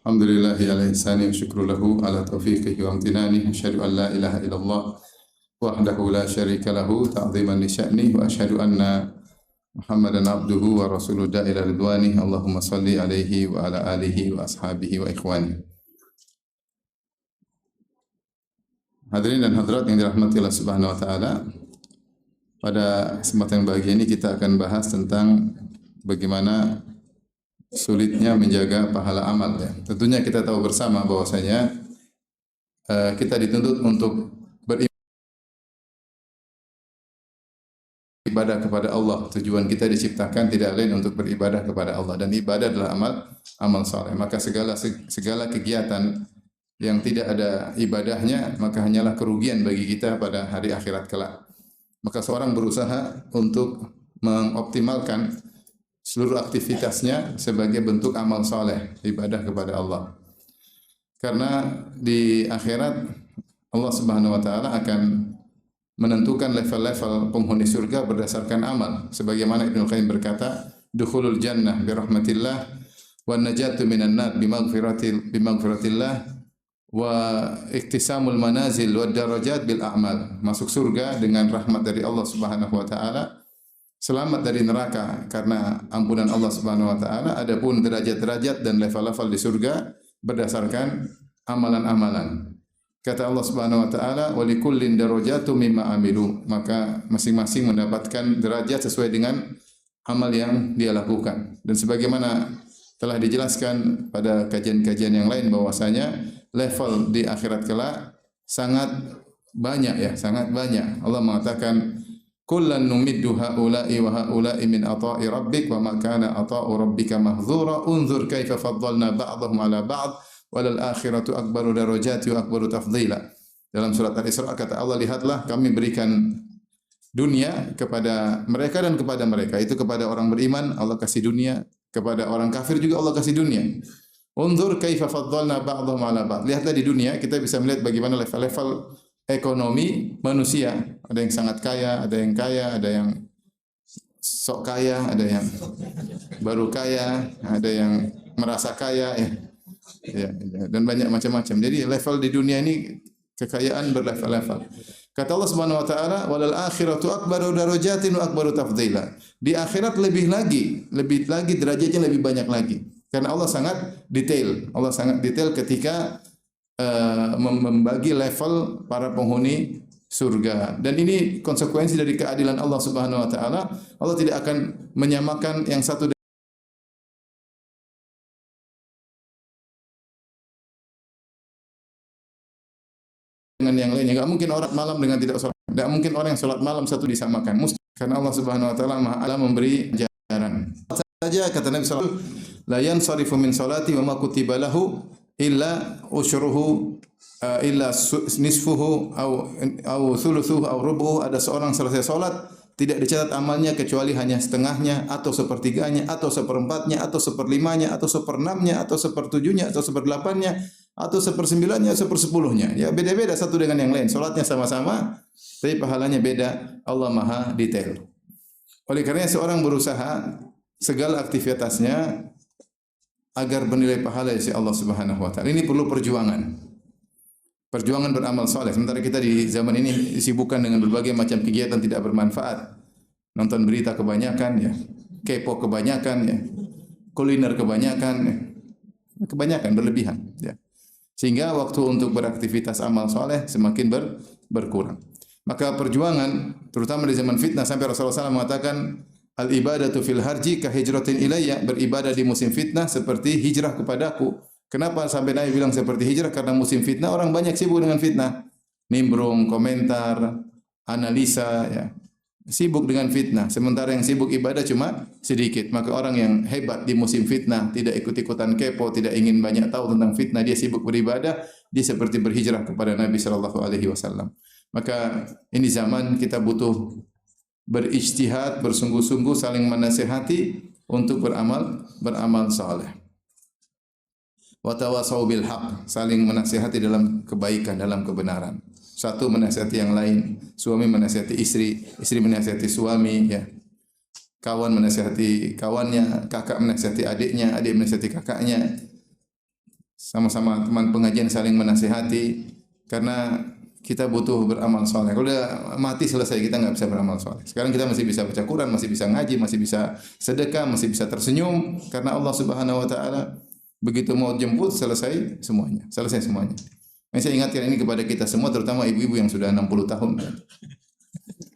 Alhamdulillahi ala ihsani wa syukru lahu ala taufiqihi wa amtinani. Asyhadu an la ilaha illallah wahdahu la syarika lahu ta'ziman li sya'nih wa asyhadu anna Muhammadan abduhu wa rasuluhu da'ila ridwani. Allahumma salli alaihi wa ala alihi wa ashabihi wa ikhwani. Hadirin dan hadirat yang dirahmati Allah Subhanahu wa taala. Pada kesempatan bahagia ini kita akan bahas tentang bagaimana sulitnya menjaga pahala amal ya. Tentunya kita tahu bersama bahwasanya kita dituntut untuk beribadah kepada Allah. Tujuan kita diciptakan tidak lain untuk beribadah kepada Allah, dan ibadah adalah amal saleh. Maka segala kegiatan yang tidak ada ibadahnya maka hanyalah kerugian bagi kita pada hari akhirat kelak. Maka seorang berusaha untuk mengoptimalkan seluruh aktivitasnya sebagai bentuk amal saleh, ibadah kepada Allah. Karena di akhirat Allah Subhanahu wa taala akan menentukan level-level penghuni surga berdasarkan amal. Sebagaimana Ibnu Qayyim berkata, "Dukhulul jannah bi rahmatillah wan najatu minan nar bi maghfiratillah wa iktisamul manazil wad darajat bil a'mal." Masuk surga dengan rahmat dari Allah Subhanahu wa taala, selamat dari neraka karena ampunan Allah Subhanahu wa taala. Adapun derajat-derajat dan level-level di surga berdasarkan amalan-amalan. Kata Allah Subhanahu wa taala, "Wa likullin darajatun mimma amilu." Maka masing-masing mendapatkan derajat sesuai dengan amal yang dia lakukan. Dan sebagaimana telah dijelaskan pada kajian-kajian yang lain bahwasanya level di akhirat kelak sangat banyak ya, sangat banyak. Allah mengatakan, "Kullan numiddu haula'i wa haula'i min ata'i rabbik wa ma kana ata'u rabbika mahdzura unzur kaifa faddalna ba'dahum 'ala ba'd walal akhiratu akbaru darajati wa akbaru tafdhila." Dalam surat Al-Isra kata Allah, lihatlah kami berikan dunia kepada mereka dan kepada mereka. Itu kepada orang beriman Allah kasih dunia, kepada orang kafir juga Allah kasih dunia. Unzur kaifa faddalna ba'dahum 'ala ba'd. Lihatlah di dunia kita bisa melihat bagaimana level-level ekonomi manusia. Ada yang sangat kaya, ada yang sok kaya, ada yang baru kaya, ada yang merasa kaya ya. Ya, dan banyak macam-macam. Jadi level di dunia ini kekayaan berlevel-level. Kata Allah Subhanahu wa taala, "Walal akhiratu akbaru darajatin wa akbaru tafdhila." Di akhirat lebih lagi derajatnya lebih banyak lagi. Karena Allah sangat detail. Allah sangat detail ketika membagi level para penghuni surga. Dan ini konsekuensi dari keadilan Allah Subhanahu wa taala. Allah tidak akan menyamakan yang satu dengan yang lainnya. Enggak mungkin orang malam dengan tidak salat. Enggak mungkin orang yang salat malam satu disamakan. Mesti, karena Allah Subhanahu wa taala Maha Alam memberi ajaran. Saja kata Nabi sallallahu alaihi wasallam, "La yansarifu min salati wa ma kutiba lahu illa usyruhu illa nisfuhu au thuluthuhu au rubuhu." Ada seorang selesai salat tidak dicatat amalnya kecuali hanya setengahnya atau sepertiganya atau seperempatnya atau seperlimanya atau seperenamnya atau sepertujuhnya atau seperdelapannya atau sepersembilannya atau sepersepuluhnya. Ya beda-beda satu dengan yang lain. Salatnya sama-sama tapi pahalanya beda. Allah Maha detail. Oleh karenanya seorang berusaha segala aktivitasnya agar bernilai pahala dari Allah Subhanahu wa taala. Ini perlu perjuangan. Perjuangan beramal saleh. Sementara kita di zaman ini disibukkan dengan berbagai macam kegiatan tidak bermanfaat. Nonton berita kebanyakan ya, kepo kebanyakan ya, kuliner kebanyakan ya. Kebanyakan berlebihan ya. Sehingga waktu untuk beraktivitas amal saleh semakin berkurang. Maka perjuangan terutama di zaman fitnah sampai Rasulullah SAW mengatakan, "Al-ibadatu fil harji ka hijratin ilayya." Beribadah di musim fitnah seperti hijrah kepadaku. Kenapa sampai Nabi bilang seperti hijrah? Karena musim fitnah orang banyak sibuk dengan fitnah. Nimbrung, komentar, analisa ya. Sibuk dengan fitnah. Sementara yang sibuk ibadah cuma sedikit. Maka orang yang hebat di musim fitnah tidak ikut-ikutan kepo, tidak ingin banyak tahu tentang fitnah, dia sibuk beribadah, dia seperti berhijrah kepada Nabi sallallahu alaihi wasallam. Maka ini zaman kita butuh berijtihad, bersungguh-sungguh saling menasihati untuk beramal saleh. Wa tawasau bil haq, saling menasihati dalam kebaikan, dalam kebenaran. Satu menasihati yang lain, suami menasihati istri, istri menasihati suami, ya. Kawan menasihati kawannya, kakak menasihati adiknya, adik menasihati kakaknya. sama-sama teman pengajian saling menasihati karena kita butuh beramal soleh. Kalau udah mati selesai kita nggak bisa beramal soleh. Sekarang kita masih bisa baca Quran, masih bisa ngaji, masih bisa sedekah, masih bisa tersenyum karena Allah Subhanahu Wa Taala begitu mau jemput selesai semuanya, selesai semuanya. Saya ingatkan ini kepada kita semua, terutama ibu-ibu yang sudah 60 tahun,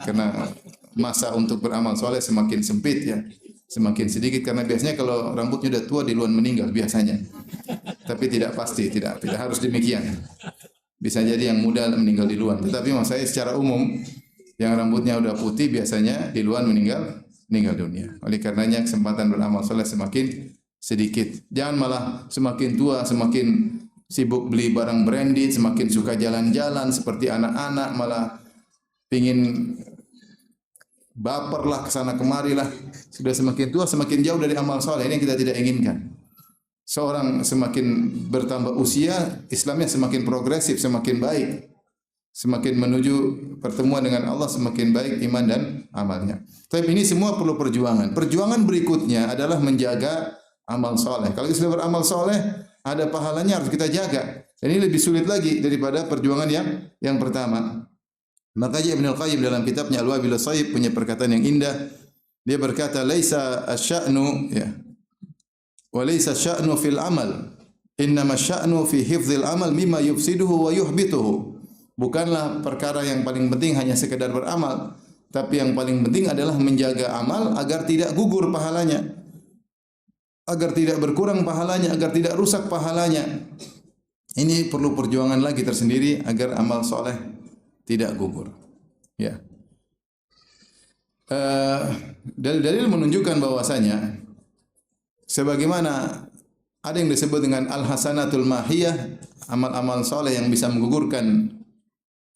karena masa untuk beramal soleh semakin sempit ya, semakin sedikit karena biasanya kalau rambutnya udah tua duluan meninggal biasanya. Tapi tidak pasti, tidak harus demikian. Bisa jadi yang muda meninggal duluan. Tetapi maksud saya secara umum yang rambutnya udah putih biasanya duluan meninggal dunia. Oleh karenanya kesempatan beramal soleh semakin sedikit. Jangan malah semakin tua semakin sibuk beli barang branded, semakin suka jalan-jalan seperti anak-anak, malah pingin baperlah kesana kemari lah. Sudah semakin tua semakin jauh dari amal soleh. Ini yang kita tidak inginkan. Seorang semakin bertambah usia, Islamnya semakin progresif, semakin baik. Semakin menuju pertemuan dengan Allah, semakin baik iman dan amalnya. Tapi ini semua perlu perjuangan. Perjuangan berikutnya adalah menjaga amal soleh. Kalau kita sudah beramal soleh, ada pahalanya harus kita jaga. Dan ini lebih sulit lagi daripada perjuangan yang pertama. Makanya Ibnu Al-Qayyim dalam kitabnya Al-Wabil As-Sayyib punya perkataan yang indah. Dia berkata, "Laisa asy-sya'nu ya. Wa laisa asy-sya'nu fil amal. Innama asy-sya'nu fi hifdzil amal mimma yufsiduhu wa yuhbituhu." Bukanlah perkara yang paling penting hanya sekedar beramal, tapi yang paling penting adalah menjaga amal agar tidak gugur pahalanya, agar tidak berkurang pahalanya, agar tidak rusak pahalanya. Ini perlu perjuangan lagi tersendiri agar amal soleh tidak gugur. Ya. Dalil-dalil menunjukkan bahwasanya sebagaimana ada yang disebut dengan al-hasanatul mahiyah, amal-amal soleh yang bisa menggugurkan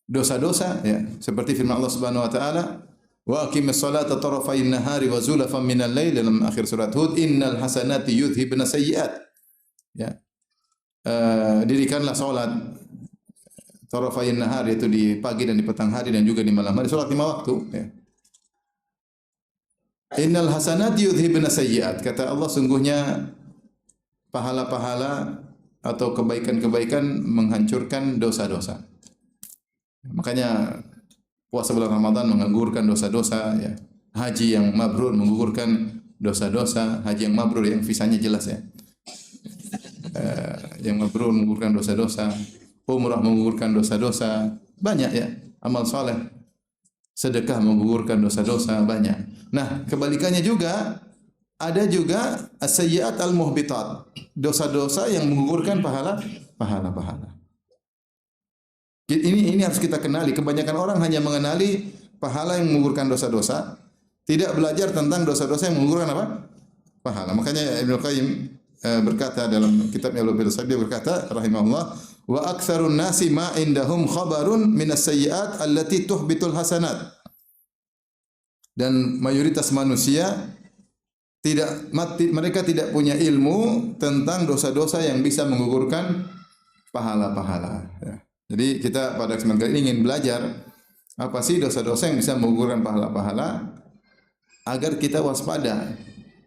dosa-dosa, ya, seperti firman Allah Subhanahu wa taala, wa aqimis salata tarafayn nahari wa zulafan minal lail, dalam akhir surat Hud, innal hasanati yudhibna sayyi'at. Ya. Dirikanlah salat tarafayn nahar, yaitu di pagi dan di petang hari dan juga di malam hari, salat 5 waktu, ya. Innal hasanati yudhibna sayyi'at, kata Allah, sungguhnya pahala-pahala atau kebaikan-kebaikan menghancurkan dosa-dosa. Makanya puasa bulan Ramadan menggugurkan dosa-dosa, ya. Haji yang mabrur menggugurkan dosa-dosa, haji yang mabrur yang visanya jelas, ya. Yang mabrur menggugurkan dosa-dosa, umrah menggugurkan dosa-dosa, banyak, ya. Amal saleh, sedekah menggugurkan dosa-dosa, banyak. Nah, kebalikannya juga ada juga as-sayyi'at al-muhbitat, dosa-dosa yang menggugurkan pahala-pahala. Ini harus kita kenali. Kebanyakan orang hanya mengenali pahala yang menggugurkan dosa-dosa, tidak belajar tentang dosa-dosa yang menggugurkan apa? Pahala. Makanya Ibnu Qayyim berkata dalam kitabnya Al-Wabil As-Sayyib, dia berkata rahimahullah, wa aktsarun nasi ma indahum khabarun minas sayyi'at allati tuhbitul hasanat. Dan mayoritas manusia mereka tidak punya ilmu tentang dosa-dosa yang bisa menggugurkan pahala-pahala, ya. Jadi kita pada kesempatan kali ini ingin belajar apa sih dosa-dosa yang bisa menggugurkan pahala-pahala agar kita waspada.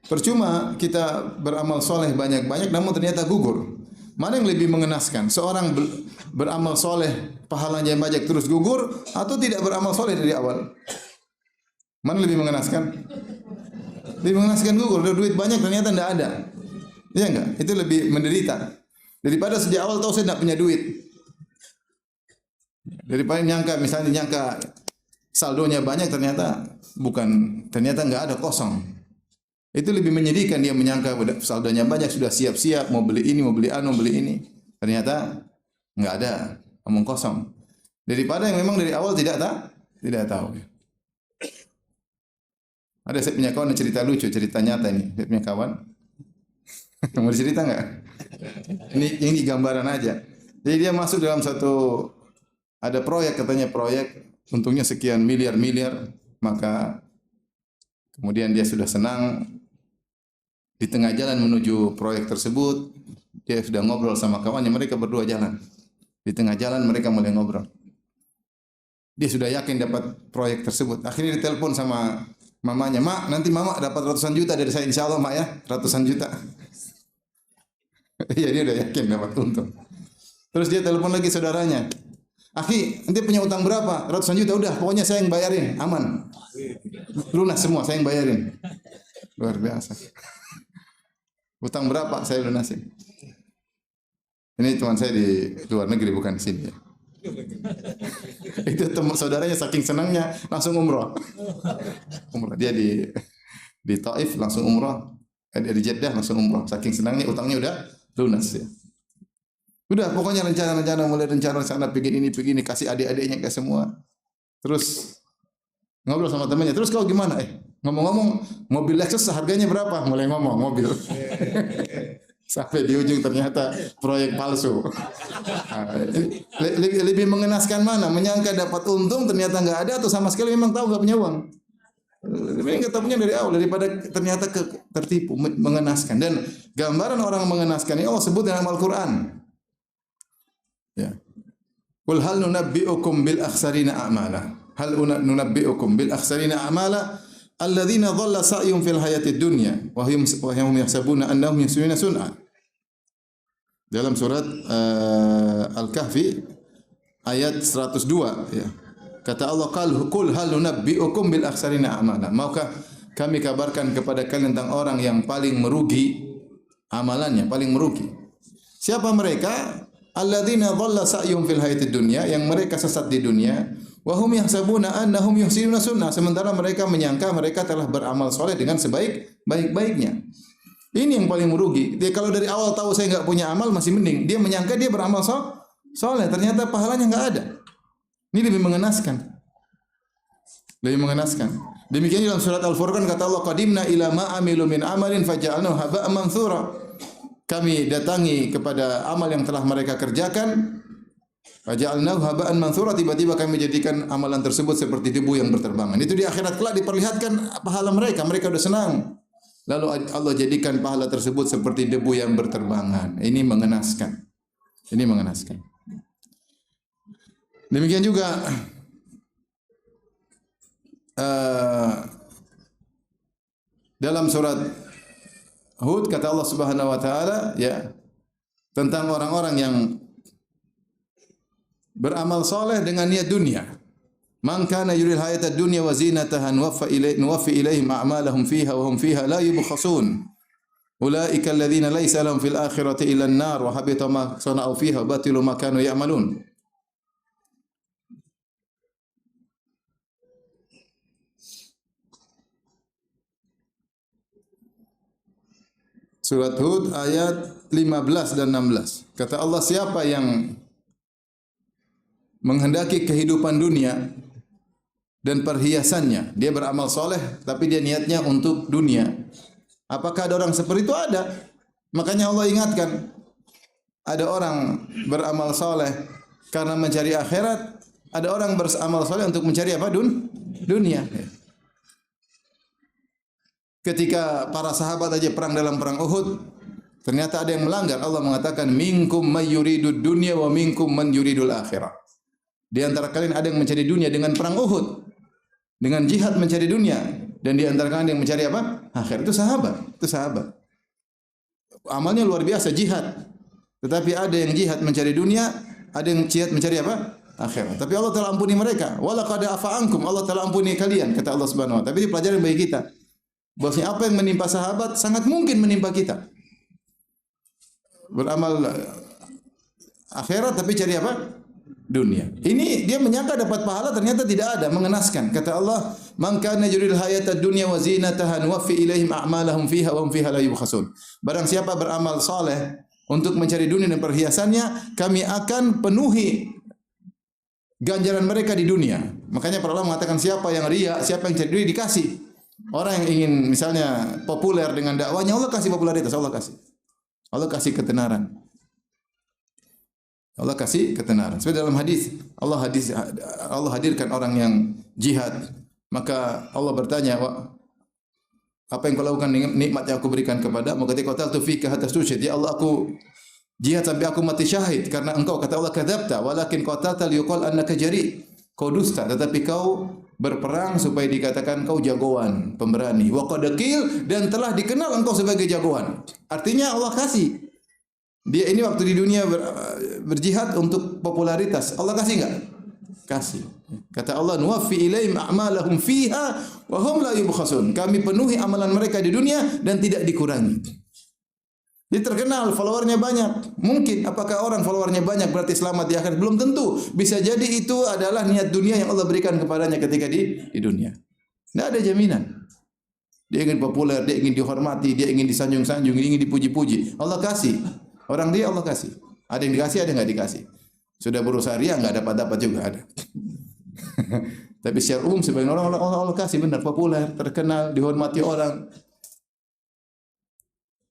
Percuma kita beramal soleh banyak-banyak namun ternyata gugur. Mana yang lebih mengenaskan? Seorang beramal soleh pahalanya banyak terus gugur, atau tidak beramal soleh dari awal? Mana lebih mengenaskan? Lebih mengenaskan gugur. Udah duit banyak ternyata tidak ada. Iya enggak? Itu lebih menderita daripada sejak awal tahu saya tidak punya duit. Daripada misalnya nyangka saldonya banyak ternyata enggak ada, kosong. Itu lebih menyedihkan, dia menyangka saldonya banyak, sudah siap-siap mau beli ini, mau beli anu, mau beli ini. Ternyata enggak ada, omong kosong. Daripada yang memang dari awal tidak tahu. Ada saya punya kawan yang cerita lucu, cerita nyata ini. Saya punya kawan. Mau cerita enggak? Ini gambaran aja. Jadi dia masuk dalam ada proyek, katanya proyek untungnya sekian miliar, maka kemudian dia sudah senang. Di tengah jalan menuju proyek tersebut, dia sudah ngobrol sama kawannya, mereka berdua jalan. Di tengah jalan mereka mulai ngobrol. Dia sudah yakin dapat proyek tersebut. Akhirnya ditelepon sama mamanya, "Mak, nanti mama dapat ratusan juta dari saya, insya Allah, Mak, ya, ratusan juta." Iya, dia udah yakin dapat untung. Terus dia telepon lagi saudaranya. Akhi, ente punya utang berapa? Ratusan juta. Udah, pokoknya saya yang bayarin, aman. Lunas semua, saya yang bayarin. Luar biasa. Utang berapa? Saya lunasin. Ini teman saya di luar negeri, bukan di sini ya. Itu teman saudaranya saking senangnya langsung umroh. Umroh. Dia di Taif langsung umroh. Dia di Jeddah langsung umroh. Saking senangnya utangnya udah lunas ya. Udah pokoknya rencana-rencana mulai rencana bikin ini kasih adik-adiknya ke semua. Terus ngobrol sama temannya. Terus kau gimana? Ngomong-ngomong mobil Lexus harganya berapa? Mulai ngomong mobil. Sampai di ujung ternyata proyek palsu. Lebih mengenaskan mana? Menyangka dapat untung ternyata nggak ada atau sama sekali memang tahu nggak punya uang. Lebih nggak tahunya dari awal daripada ternyata tertipu, mengenaskan. Dan gambaran orang mengenaskan ini Allah sebut dalam Al-Quran. Ya. Qul hal nunabbi'ukum bil akhsarina a'mala. Hal nunabbi'ukum bil akhsarina a'mala alladzina dhalla sa'yuhum fil hayatid dunya wa hum yahsabuna annahum yuhsinuna sun'a. Dalam surat Al-Kahfi ayat 102 ya. Kata Allah, qul hal nunabbi'ukum bil akhsarina a'mala. Maukah kami kabarkan kepada kalian tentang orang yang paling merugi amalannya, paling merugi. Siapa mereka? Alladzina dhalla sa'yuhum fil hayatid dunya, yang mereka sesat di dunia, wa hum yahsabuna annahum yuhsinuna sunnah, sementara mereka menyangka mereka telah beramal soleh dengan sebaik-baiknya. Ini yang paling merugi. Dia kalau dari awal tahu saya enggak punya amal masih mending. Dia menyangka dia beramal soleh, ternyata pahalanya enggak ada. Ini lebih mengenaskan. Lebih mengenaskan. Demikian dalam surat Al-Furqan kata Allah, qadimna ila ma amilu min amalin faja'alnahu haba'an mantsura. Kami datangi kepada amal yang telah mereka kerjakan, faja'alnahu haba'an mantsura, tiba-tiba kami jadikan amalan tersebut seperti debu yang berterbangan. Itu di akhirat kelak diperlihatkan pahala mereka udah senang. Lalu Allah jadikan pahala tersebut seperti debu yang berterbangan. Ini mengenaskan. Ini mengenaskan. Demikian juga dalam surat Hud kata Allah Subhanahu wa taala ya tentang orang-orang yang beramal saleh dengan niat dunia. Man kana yuridul hayatad dunya wa zinataha nuwaffi ilaihim a'malahum fiha wa hum fiha la yubkhasun. Ulaika alladziina laysa lahum fil akhirati illa an-nar wa habita ma sana'u fiha wa batilu ma kanu ya'malun. Surat Hud ayat 15 dan 16. Kata Allah, siapa yang menghendaki kehidupan dunia dan perhiasannya, dia beramal soleh tapi dia niatnya untuk dunia. Apakah ada orang seperti itu? Ada. Makanya Allah ingatkan, ada orang beramal soleh karena mencari akhirat, ada orang beramal soleh untuk mencari apa? Dunia. Ketika para sahabat aja perang dalam perang Uhud, ternyata ada yang melanggar. Allah mengatakan, minkum may yuridud dunya wa minkum man yuridul akhirah. Di antara kalian ada yang mencari dunia dengan perang Uhud, dengan jihad mencari dunia, dan di antara kalian yang mencari apa? Akhir. Itu sahabat. Amalnya luar biasa, jihad. Tetapi ada yang jihad mencari dunia, ada yang jihad mencari apa? Akhirat. Tapi Allah telah ampuni mereka. Wala qad afa ankum, Allah telah ampuni kalian, kata Allah Subhanahu wa taala. Tapi ini pelajaran bagi kita. Bahwasanya apa yang menimpa sahabat sangat mungkin menimpa kita. Beramal akhirat tapi cari apa? Dunia. Ini dia menyangka dapat pahala, ternyata tidak ada, mengenaskan. Kata Allah, "Man kana yuridul hayatad dunya wa zinataha nuwaffi ilaihim a'malahum fiha wa hum fiha la yubkhasun." Barang siapa beramal saleh untuk mencari dunia dan perhiasannya, kami akan penuhi ganjaran mereka di dunia. Makanya para ulama mengatakan siapa yang riya, siapa yang cari dunia dikasih. Orang yang ingin misalnya populer dengan dakwanya, Allah kasih popularitas, Allah kasih ketenaran. Allah kasih ketenaran. Seperti dalam hadis, Allah hadirkan orang yang jihad. Maka Allah bertanya, apa yang kau lakukan dengan nikmat yang aku berikan kepadamu? Ketika qataltu fika hatta tusyhid, ya Allah, aku jihad sampai aku mati syahid karena engkau. Kata Allah, kadzabta walakin qatalta liyuqal annaka jari. Kau dusta, tetapi kau berperang supaya dikatakan kau jagoan, pemberani. Wa qad qil, dan telah dikenal engkau sebagai jagoan. Artinya Allah kasih. Dia ini waktu di dunia berjihad untuk popularitas. Allah kasih enggak? Kasih. Kata Allah, "Nuwaffi ilaihim a'malahum fiha wa hum la yubkhasun." Kami penuhi amalan mereka di dunia dan tidak dikurangi. Dia terkenal, followernya banyak. Mungkin apakah orang followernya banyak berarti selamat di akhirat? Belum tentu. Bisa jadi itu adalah niat dunia yang Allah berikan kepadanya ketika di dunia. Tidak ada jaminan. Dia ingin populer, dia ingin dihormati, dia ingin disanjung-sanjung, dia ingin dipuji-puji. Allah kasih. Orang dia Allah kasih. Ada yang dikasih, ada yang enggak dikasih. Sudah berusaha ria enggak dapat-dapat juga ada. Tapi secara umum sebagian orang Allah kasih benar populer, terkenal, dihormati orang.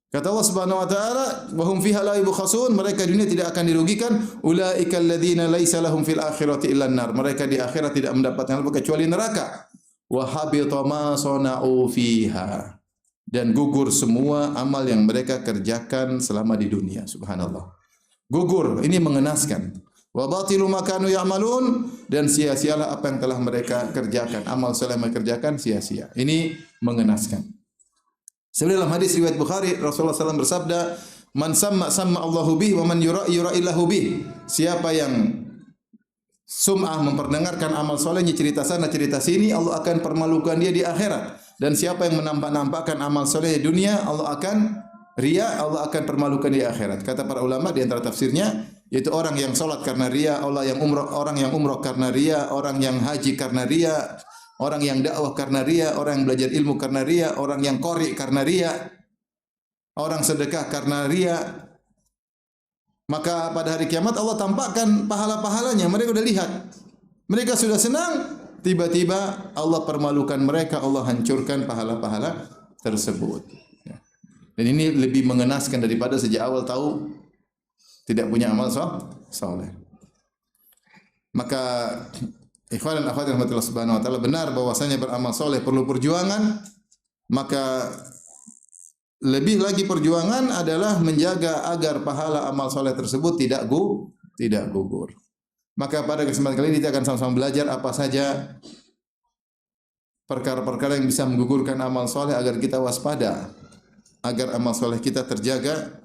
Kata Allah Subhanahu wa taala, "Wa hum fiha la yubkhasun." Mereka di dunia tidak akan dirugikan. Ulaikal ladzina laisa lahum fil akhirati illa an-nar. Mereka di akhirat tidak mendapatkan apa kecuali neraka. Wa habita ma sana'u fiha. Dan gugur semua amal yang mereka kerjakan selama di dunia. Subhanallah. Gugur, ini mengenaskan. Wa batilu ma kanu ya'malun, dan sia-sialah apa yang telah mereka kerjakan. Amal saleh mereka kerjakan sia-sia. Ini mengenaskan. Sebenarnya dalam hadis riwayat Bukhari, Rasulullah SAW bersabda, "Man samma Allahu bih, wa man yura'illahu bih." Siapa yang sum'ah memperdengarkan amal solehnya, cerita sana cerita sini, Allah akan permalukan dia di akhirat. Dan siapa yang menampak-nampakkan amal soleh di dunia, Allah akan ria, Allah akan permalukan di akhirat. Kata para ulama di antara tafsirnya, yaitu orang yang salat karena ria, orang yang umroh karena ria, orang yang haji karena ria, orang yang dakwah karena ria, orang yang belajar ilmu karena ria, orang yang qori karena ria, orang sedekah karena ria. Maka pada hari kiamat Allah tampakkan pahala-pahalanya. Mereka sudah lihat. Mereka sudah senang. Tiba-tiba Allah permalukan mereka. Allah hancurkan pahala-pahala tersebut. Dan ini lebih mengenaskan daripada sejak awal tahu tidak punya amal soleh. Maka ikhwan dan akhwat rahmatullah subhanahu wa ta'ala, benar bahwasanya beramal soleh perlu perjuangan, maka lebih lagi perjuangan adalah menjaga agar pahala amal soleh tersebut tidak gugur. Maka pada kesempatan kali ini kita akan sama-sama belajar apa saja perkara-perkara yang bisa menggugurkan amal soleh agar kita waspada, agar amal soleh kita terjaga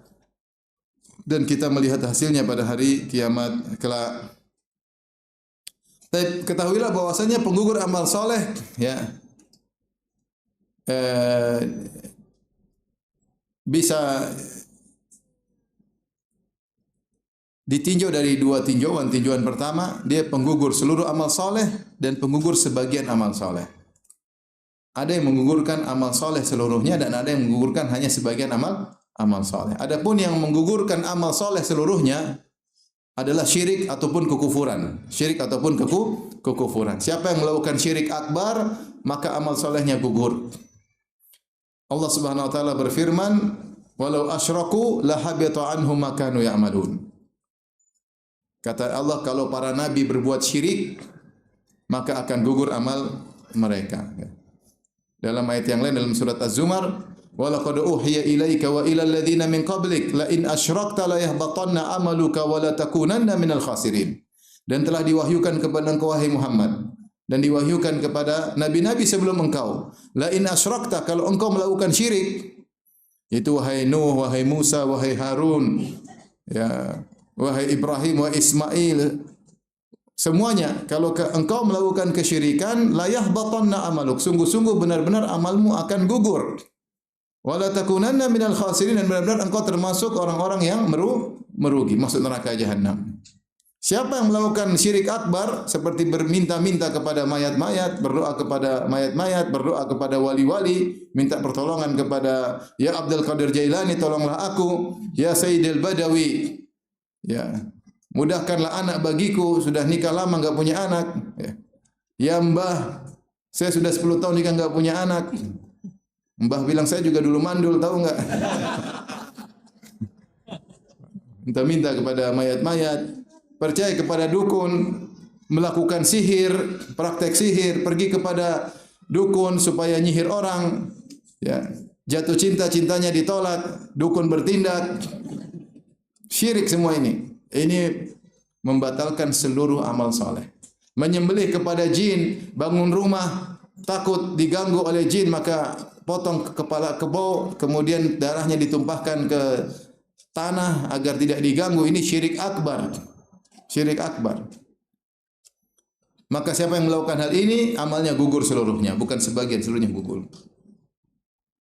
dan kita melihat hasilnya pada hari kiamat kelak. Tapi ketahuilah bahwasanya penggugur amal soleh ya bisa ditinjau dari dua tinjauan. Tinjauan pertama, dia penggugur seluruh amal soleh dan penggugur sebagian amal soleh. Ada yang menggugurkan amal soleh seluruhnya dan ada yang menggugurkan hanya sebagian amal soleh. Adapun yang menggugurkan amal soleh seluruhnya adalah syirik ataupun kekufuran. Syirik ataupun kekufuran. Siapa yang melakukan syirik akbar, maka amal solehnya gugur. Allah Subhanahu wa taala berfirman, "Walau asyraku la habita anhum ma kanu ya'malun." Kata Allah, kalau para nabi berbuat syirik, maka akan gugur amal mereka. Dalam ayat yang lain dalam surat Az-Zumar, wa laqad uhiya ilaika wa ilal ladzina min qablik la in asyrakta la yahbatanna amaluka wa la takunanna minal khasirin. Dan telah diwahyukan kepada engkau wahai Muhammad dan diwahyukan kepada nabi-nabi sebelum engkau, la in asyrakta, kalau engkau melakukan syirik, itu wahai Nuh, wahai Musa, wahai Harun, ya, wahai Ibrahim, wahai Ismail, semuanya, kalau engkau melakukan kesyirikan, la yahbatanna amaluk, sungguh-sungguh benar-benar amalmu akan gugur. Wala takunanna minal khasirin, dan benar-benar engkau termasuk orang-orang yang merugi, masuk neraka jahanam. Siapa yang melakukan syirik akbar seperti berminta-minta kepada mayat-mayat, berdoa kepada mayat-mayat, berdoa kepada wali-wali, minta pertolongan kepada ya Abdul Qadir Jailani, tolonglah aku, ya Sayyidil Badawi, ya mudahkanlah anak bagiku, sudah nikah lama enggak punya anak, ya Mbah, saya sudah 10 tahun nikah enggak punya anak. Mbah bilang saya juga dulu mandul, tahu enggak? Minta-minta kepada mayat-mayat, percaya kepada dukun, melakukan sihir, praktek sihir, pergi kepada dukun supaya nyihir orang, ya, jatuh cinta, cintanya ditolak, dukun bertindak, syirik semua ini. Ini membatalkan seluruh amal soleh. Menyembelih kepada jin, bangun rumah, takut diganggu oleh jin, maka potong kepala kebo, kemudian darahnya ditumpahkan ke tanah agar tidak diganggu, ini syirik akbar. Syirik akbar. Maka siapa yang melakukan hal ini, amalnya gugur seluruhnya, bukan sebagian, seluruhnya gugur.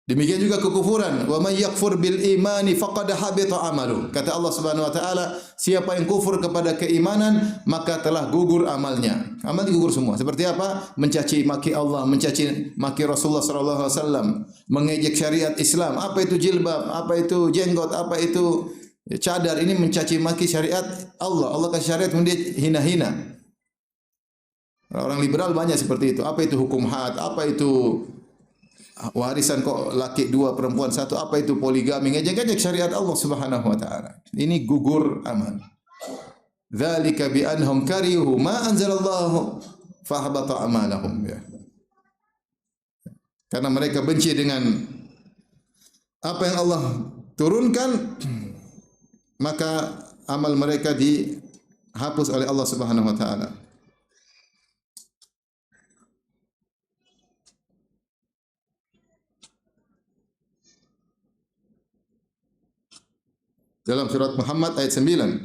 Demikian juga kekufuran. Wa may yakfur bil imani faqad habita amalu. Kata Allah Subhanahu wa taala, siapa yang kufur kepada keimanan, maka telah gugur amalnya. Amal gugur semua. Seperti apa? Mencaci maki Allah, mencaci maki Rasulullah sallallahu alaihi wasallam, mengejek syariat Islam. Apa itu jilbab? Apa itu jenggot? Apa itu cadar? Ini mencaci maki syariat Allah. Allah kasih syariat kemudian hina-hina. Orang liberal banyak seperti itu. Apa itu hukum had? Apa itu warisan kok laki 2 perempuan 1? Apa itu poligami? Ngejek-ngejek syariat Allah Subhanahu wa taala. Ini gugur amal. Dzalika bi annahum karihu ma anzalallahu fahbata amalahum ya. Karena mereka benci dengan apa yang Allah turunkan, maka amal mereka dihapus oleh Allah Subhanahu wa taala. Dalam surat Muhammad ayat 9.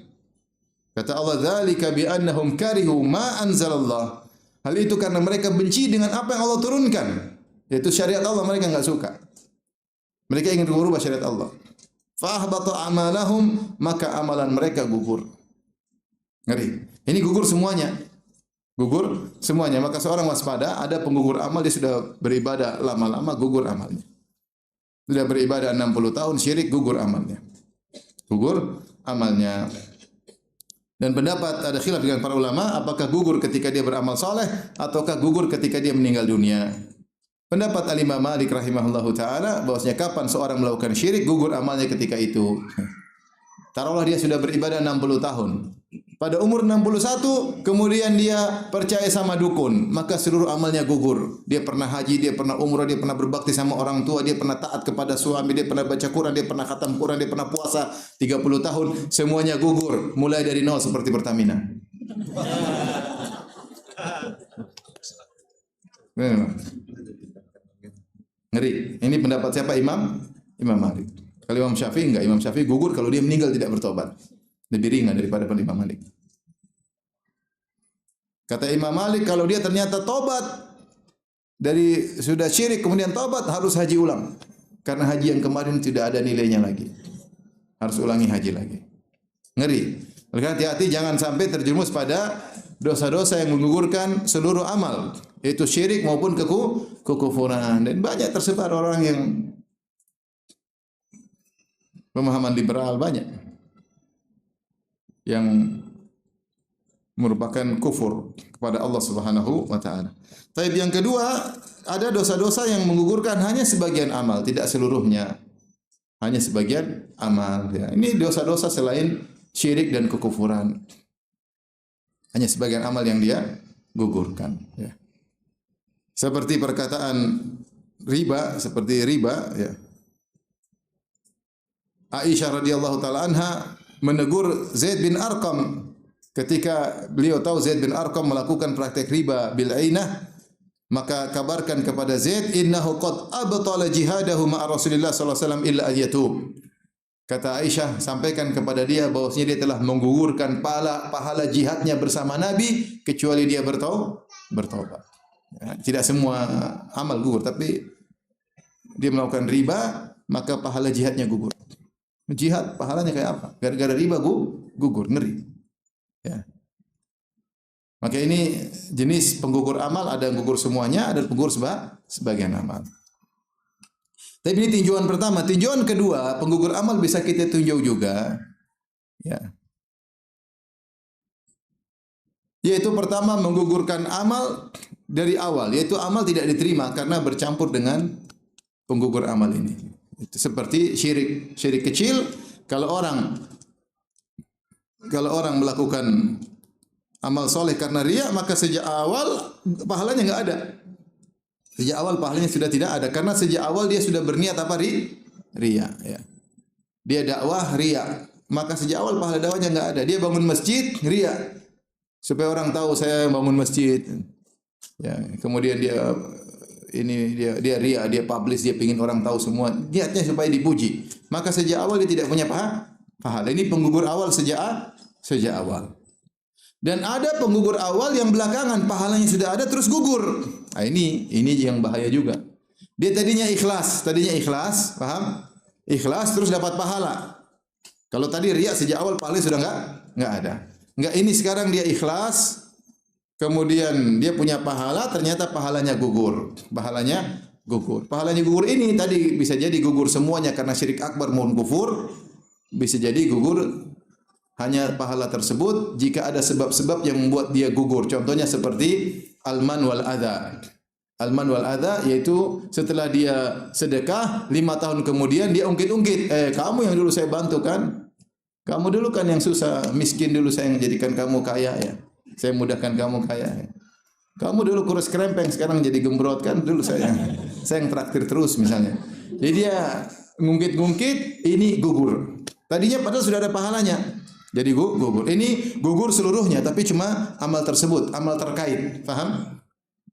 Kata Allah, "Dzalika bi annahum karihu ma anzalallah." Hal itu karena mereka benci dengan apa yang Allah turunkan, yaitu syariat Allah, mereka enggak suka. Mereka ingin merubah syariat Allah. Fa ahbata amalahum, maka amalan mereka gugur. Ngeri. Ini gugur semuanya. Gugur semuanya. Maka seorang waspada, ada penggugur amal, dia sudah beribadah lama-lama gugur amalnya. Sudah beribadah 60 tahun syirik, gugur amalnya. Gugur amalnya. Dan pendapat ada khilaf dengan para ulama, apakah gugur ketika dia beramal saleh ataukah gugur ketika dia meninggal dunia. Pendapat Al-Imam Malik rahimahullahu taala bahwasanya kapan seorang melakukan syirik, gugur amalnya ketika itu. Taruhlah dia sudah beribadah 60 tahun. Pada umur 61 kemudian dia percaya sama dukun, maka seluruh amalnya gugur. Dia pernah haji, dia pernah umrah, dia pernah berbakti sama orang tua, dia pernah taat kepada suami, dia pernah baca Quran, dia pernah khatam Quran, dia pernah puasa 30 tahun, semuanya gugur, mulai dari nol seperti Pertamina. Ngeri. Ini pendapat siapa? Imam Malik. Kalau Imam Syafi'i enggak, Imam Syafi'i gugur kalau dia meninggal tidak bertobat. Lebih ringan daripada Imam Malik. Kata Imam Malik, kalau dia ternyata tobat dari sudah syirik kemudian tobat, harus haji ulang. Karena haji yang kemarin tidak ada nilainya lagi. Harus ulangi haji lagi. Ngeri. Maka hati-hati jangan sampai terjerumus pada dosa-dosa yang menggugurkan seluruh amal, yaitu syirik maupun kekufuran. Dan banyak tersebar orang yang pemahaman liberal, banyak yang merupakan kufur kepada Allah Subhanahu wa taala. Tapi yang kedua, ada dosa-dosa yang menggugurkan hanya sebagian amal, tidak seluruhnya. Hanya sebagian amal ya. Ini dosa-dosa selain syirik dan kekufuran. Hanya sebagian amal yang dia gugurkan ya. Seperti perkataan riba, ya. Aisyah radhiyallahu taala anha menegur Zaid bin Arqam ketika beliau tahu Zaid bin Arqam melakukan praktek riba bil ainah, maka kabarkan kepada Zaid, innahu qad abtala jihadahu ma'a Rasulillah sallallahu alaihi wasallam illa ayyatub. Kata Aisyah, sampaikan kepada dia bahwasanya dia telah menggugurkan pahala jihadnya bersama Nabi kecuali dia bertaubat. Ya, tidak semua amal gugur, tapi dia melakukan riba maka pahala jihadnya gugur. Jihad pahalanya kayak apa? Gara-gara riba gugur, ngeri. Ya. Maka ini jenis penggugur amal, ada yang gugur semuanya, ada yang gugur sebagian amal. Tapi ini tinjauan pertama. Tinjauan kedua, penggugur amal bisa kita tinjau juga. Ya. Yaitu pertama menggugurkan amal dari awal, yaitu amal tidak diterima karena bercampur dengan penggugur amal ini. Itu seperti syirik kecil. Kalau orang melakukan amal soleh karena riya, maka sejak awal pahalanya enggak ada. Sejak awal pahalanya sudah tidak ada karena sejak awal dia sudah berniat apa? Riya. Ya. Dia dakwah riya, maka sejak awal pahala dakwahnya enggak ada. Dia bangun masjid riya, supaya orang tahu saya bangun masjid. Ya, kemudian dia riya, dia publish, dia pengin orang tahu semua. Niatnya supaya dipuji. Maka sejak awal dia tidak punya pahala. Ini penggugur awal sejak awal. Dan ada penggugur awal yang belakangan pahalanya sudah ada terus gugur. Nah, ini yang bahaya juga. Dia tadinya ikhlas, paham? Ikhlas terus dapat pahala. Kalau tadi riya sejak awal pahalanya sudah enggak ada. Enggak, ini sekarang dia ikhlas, kemudian dia punya pahala, ternyata pahalanya gugur. Pahalanya gugur ini tadi bisa jadi gugur semuanya karena syirik akbar maupun kufur. Bisa jadi gugur hanya pahala tersebut jika ada sebab-sebab yang membuat dia gugur. Contohnya seperti alman wal adha. Alman wal adha yaitu setelah dia sedekah 5 tahun kemudian dia ungkit-ungkit, kamu yang dulu saya bantu kan? Kamu dulu kan yang susah, miskin dulu saya yang jadikan kamu kaya ya. Saya mudahkan kamu kaya. Ya. Kamu dulu kurus kerempeng, sekarang jadi gembrot kan? Dulu saya yang traktir terus misalnya. Jadi dia ngungkit-ngungkit, ini gugur. Tadinya padahal sudah ada pahalanya. Jadi gugur. Ini gugur seluruhnya tapi cuma amal tersebut, amal terkait. Paham?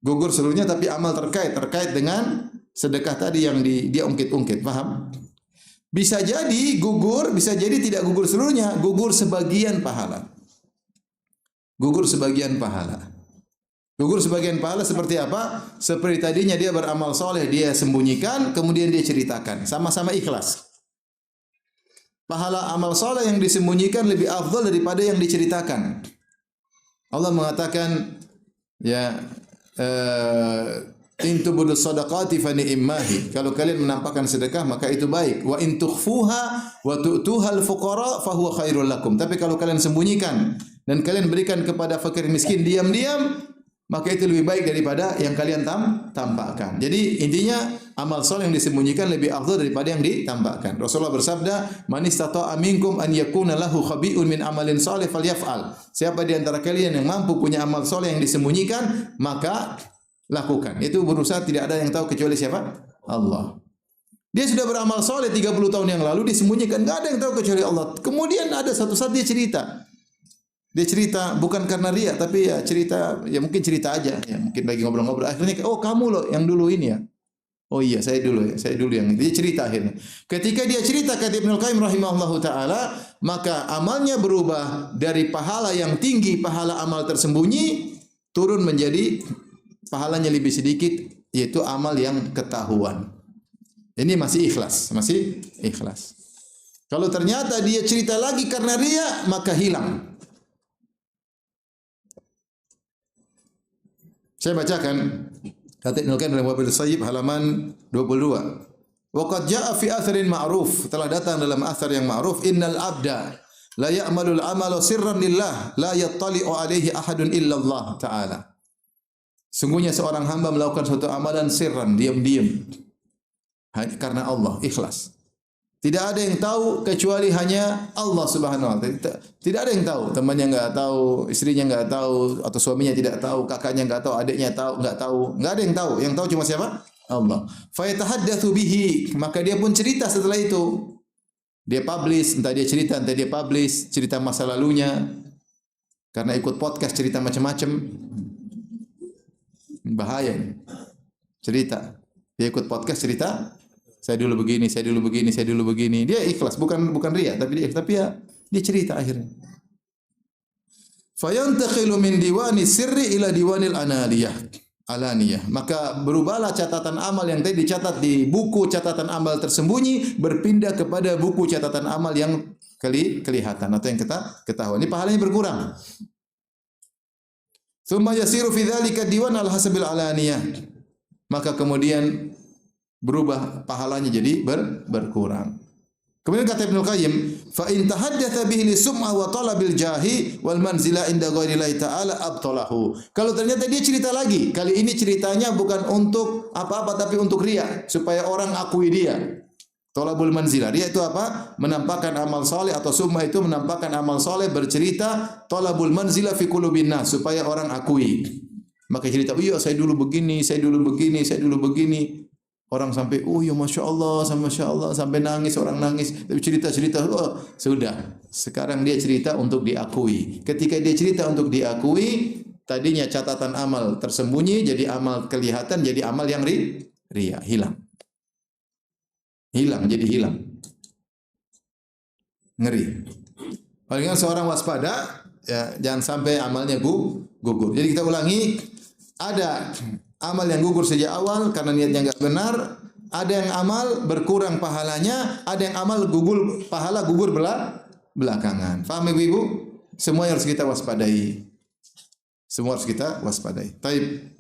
Gugur seluruhnya tapi amal terkait dengan sedekah tadi yang dia ungkit-ungkit. Paham? Bisa jadi gugur, bisa jadi tidak gugur seluruhnya, gugur sebagian pahala. Gugur sebagian pahala. Gugur sebagian pahala seperti apa? Seperti tadinya dia beramal soleh, dia sembunyikan, kemudian dia ceritakan. Sama-sama ikhlas. Pahala amal soleh yang disembunyikan lebih afdal daripada yang diceritakan. Allah mengatakan, ya, in tubdu shadaqati fa ni'mahi. Kalau kalian menampakkan sedekah maka itu baik. Wa in tukhfuha wa tu'tuha al-fuqara fa huwa khairul lakum. Tapi kalau kalian sembunyikan dan kalian berikan kepada fakir miskin diam-diam, maka itu lebih baik daripada yang kalian tampakkan. Jadi intinya amal soleh yang disembunyikan lebih afdal daripada yang ditampakkan. Rasulullah bersabda, "Man istata'a minkum an yakuna lahu khabi'un min amalin soleh falyaf'al." Siapa di antara kalian yang mampu punya amal soleh yang disembunyikan, maka lakukan. Itu berusaha, tidak ada yang tahu kecuali siapa? Allah. Dia sudah beramal soleh 30 tahun yang lalu, disembunyikan, enggak ada yang tahu kecuali Allah. Kemudian ada satu saat dia cerita. Dia cerita bukan karena riya, tapi ya cerita, ya mungkin cerita aja, ya mungkin lagi ngobrol-ngobrol. Akhirnya, oh kamu loh yang dulu ini ya. Oh iya, saya dulu yang dia cerita akhirnya. Ketika dia cerita kata Ibnu Qayyim rahimahullahu taala, maka amalnya berubah dari pahala yang tinggi, pahala amal tersembunyi, turun menjadi pahalanya lebih sedikit, yaitu amal yang ketahuan. Ini masih ikhlas. Kalau ternyata dia cerita lagi karena riya, maka hilang. Saya bacakan kata Ibnu Qayyim dalam Wabil Sayyib halaman 22. Wa qad jaa'a fi atharin ma'ruf, telah datang dalam athar yang ma'ruf, innal abda la ya'malul amala sirran lillah la yattali'u alaihi ahadun illa Allah taala. Sungguhnya seorang hamba melakukan suatu amalan sirran, diam-diam, karena Allah, ikhlas. Tidak ada yang tahu kecuali hanya Allah Subhanahu wa taala. Tidak ada yang tahu, temannya enggak tahu, istrinya enggak tahu, atau suaminya tidak tahu, kakaknya enggak tahu, adiknya enggak tahu. Enggak ada yang tahu. Yang tahu cuma siapa? Allah. Fa yatahaddatsu bihi, maka dia pun cerita setelah itu. Dia publish, entah dia cerita masa lalunya. Karena ikut podcast cerita macam-macam. Bahaya. Cerita. Dia ikut podcast cerita, saya dulu begini. Dia ikhlas, bukan riya, tapi dia cerita akhirnya. Fayantakhilu min diwani sirri ila diwanil alaniyah. Maka berubahlah catatan amal yang tadi dicatat di buku catatan amal tersembunyi berpindah kepada buku catatan amal yang kelihatan atau yang ketahuan. Ini pahalanya berkurang. Tsumma yasiru fi dzalika diwan al hasabil alaniyah. Maka kemudian berubah pahalanya jadi berkurang. Kemudian kata Ibnu Qayyim, fa in tahaddatsa bihi li sum'a wa talabil jahi wal manzila inda ghairillahi ta'ala abtalahu. Kalau ternyata dia cerita lagi, kali ini ceritanya bukan untuk apa-apa tapi untuk riya, supaya orang akui dia. Talabul manzilah. Riya itu apa? Menampakkan amal saleh, atau sum'a itu menampakkan amal saleh, bercerita talabul manzilah fi qulubin nas, supaya orang akui. Maka cerita, "Oh iya, saya dulu begini. Orang sampai, oh ya Masya Allah, sampai nangis, orang nangis. Tapi cerita, oh sudah. Sekarang dia cerita untuk diakui. Ketika dia cerita untuk diakui, tadinya catatan amal tersembunyi, jadi amal kelihatan, jadi amal yang riya, hilang. Jadi hilang. Ngeri. Palingan seorang waspada, ya, jangan sampai amalnya gugur. Jadi kita ulangi, ada amal yang gugur sejak awal karena niatnya enggak benar, ada yang amal berkurang pahalanya, ada yang amal gugur belakangan. Faham Ibu? Semua harus kita waspadai. Semua harus kita waspadai. Taib.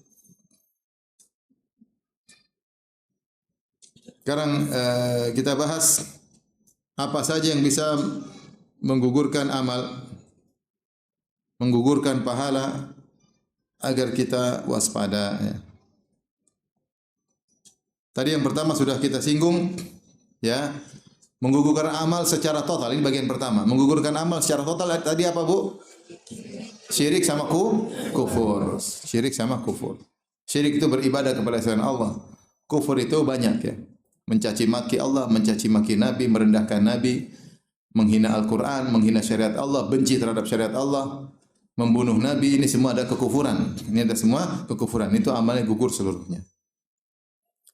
Sekarang kita bahas apa saja yang bisa menggugurkan amal, menggugurkan pahala agar kita waspada. Ya. Tadi yang pertama sudah kita singgung, ya, menggugurkan amal secara total. Ini bagian pertama. Menggugurkan amal secara total tadi apa, Bu? Syirik sama kufur. Syirik sama kufur. Syirik itu beribadah kepada selain Allah. Kufur itu banyak, ya. Mencaci maki Allah, mencaci maki Nabi, merendahkan Nabi, menghina Al-Quran, menghina syariat Allah, benci terhadap syariat Allah, membunuh Nabi, ini semua ada kekufuran. Ini ada semua kekufuran. Itu amalnya gugur seluruhnya.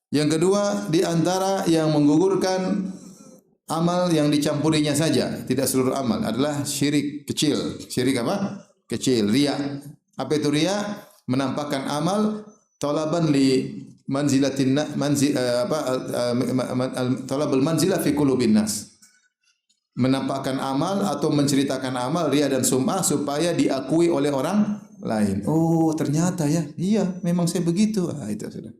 Yang kedua, di antara yang menggugurkan amal yang dicampurinya saja, tidak seluruh amal, adalah syirik kecil. Syirik apa? Kecil, riya. Apa itu riya? Menampakkan amal talaban li manzilatin talabul manzilah fi qulubin nas. Menampakkan amal atau menceritakan amal riya dan sum'ah supaya diakui oleh orang lain. Oh, ternyata ya. Iya, memang saya begitu. Ah, itu sudah.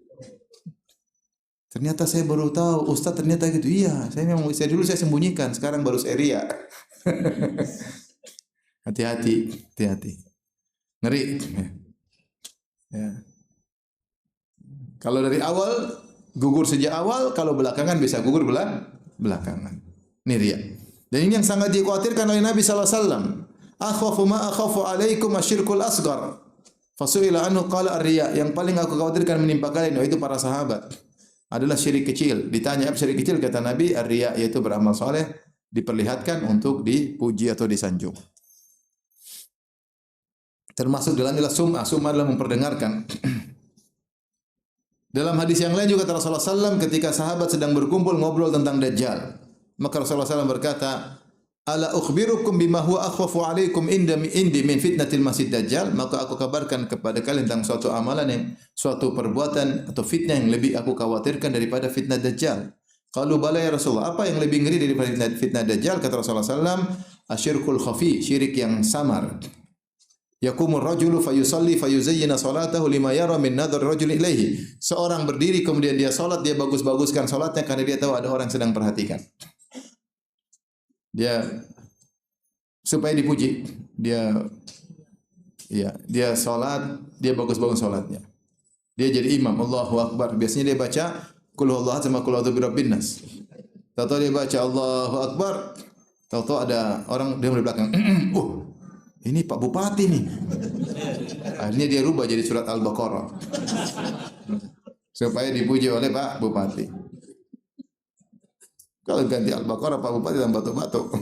Ternyata saya baru tahu, Ustaz ternyata gitu. Iya, saya dulu saya sembunyikan, sekarang baru saya riya. Hati-hati, hati-hati. Ngeri. Ya. Kalau dari awal gugur sejak awal, kalau belakangan bisa gugur belakangan. Ini riya. Dan ini yang sangat dikhawatirkan oleh Nabi sallallahu alaihi wasallam. Akhafu ma akhafu alaikum asyirkul asghar. Fasu'ila anhu qala ar-riya. Yang paling aku khawatirkan menimpa kalian yaitu para sahabat adalah syirik kecil. Ditanya apa syirik kecil, kata Nabi ar-riya, yaitu beramal soleh diperlihatkan untuk dipuji atau disanjung. Termasuk dalamnya sum'ah. Sum'ah adalah memperdengarkan. Dalam hadis yang lain juga Rasulullah SAW ketika sahabat sedang berkumpul ngobrol tentang Dajjal, maka Rasulullah SAW berkata, ala ukhbirukum bima huwa akhwafu alaikum indi min fitnatil masjid Dajjal. Maka aku kabarkan kepada kalian tentang suatu amalan suatu perbuatan atau fitnah yang lebih aku khawatirkan daripada fitnah Dajjal. Qalu bala ya Rasulullah, apa yang lebih ngeri daripada fitnah Dajjal? Kata Rasulullah SAW, asyirkul khafi, syirik yang samar. Yaqumur rajulu fayusalli fayuzayyina salatahu lima yara min nadhar rajuli ilaihi. Seorang berdiri kemudian dia salat, dia bagus-baguskan salatnya karena dia tahu ada orang sedang perhatikan. Dia supaya dipuji. Dia salat, dia bagus-bagus salatnya. Dia jadi imam, Allahu Akbar. Biasanya dia baca qul huwallahu ahad sama qul a'udzu birabbin nas. Tahu dia baca Allahu Akbar, tahu ada orang dia di belakang. Ini Pak Bupati nih. Akhirnya dia rubah jadi surat Al-Baqarah. Supaya dipuji oleh Pak Bupati. Kalau ganti Al-Baqarah, Pak Bupati dalam batuk-batuk.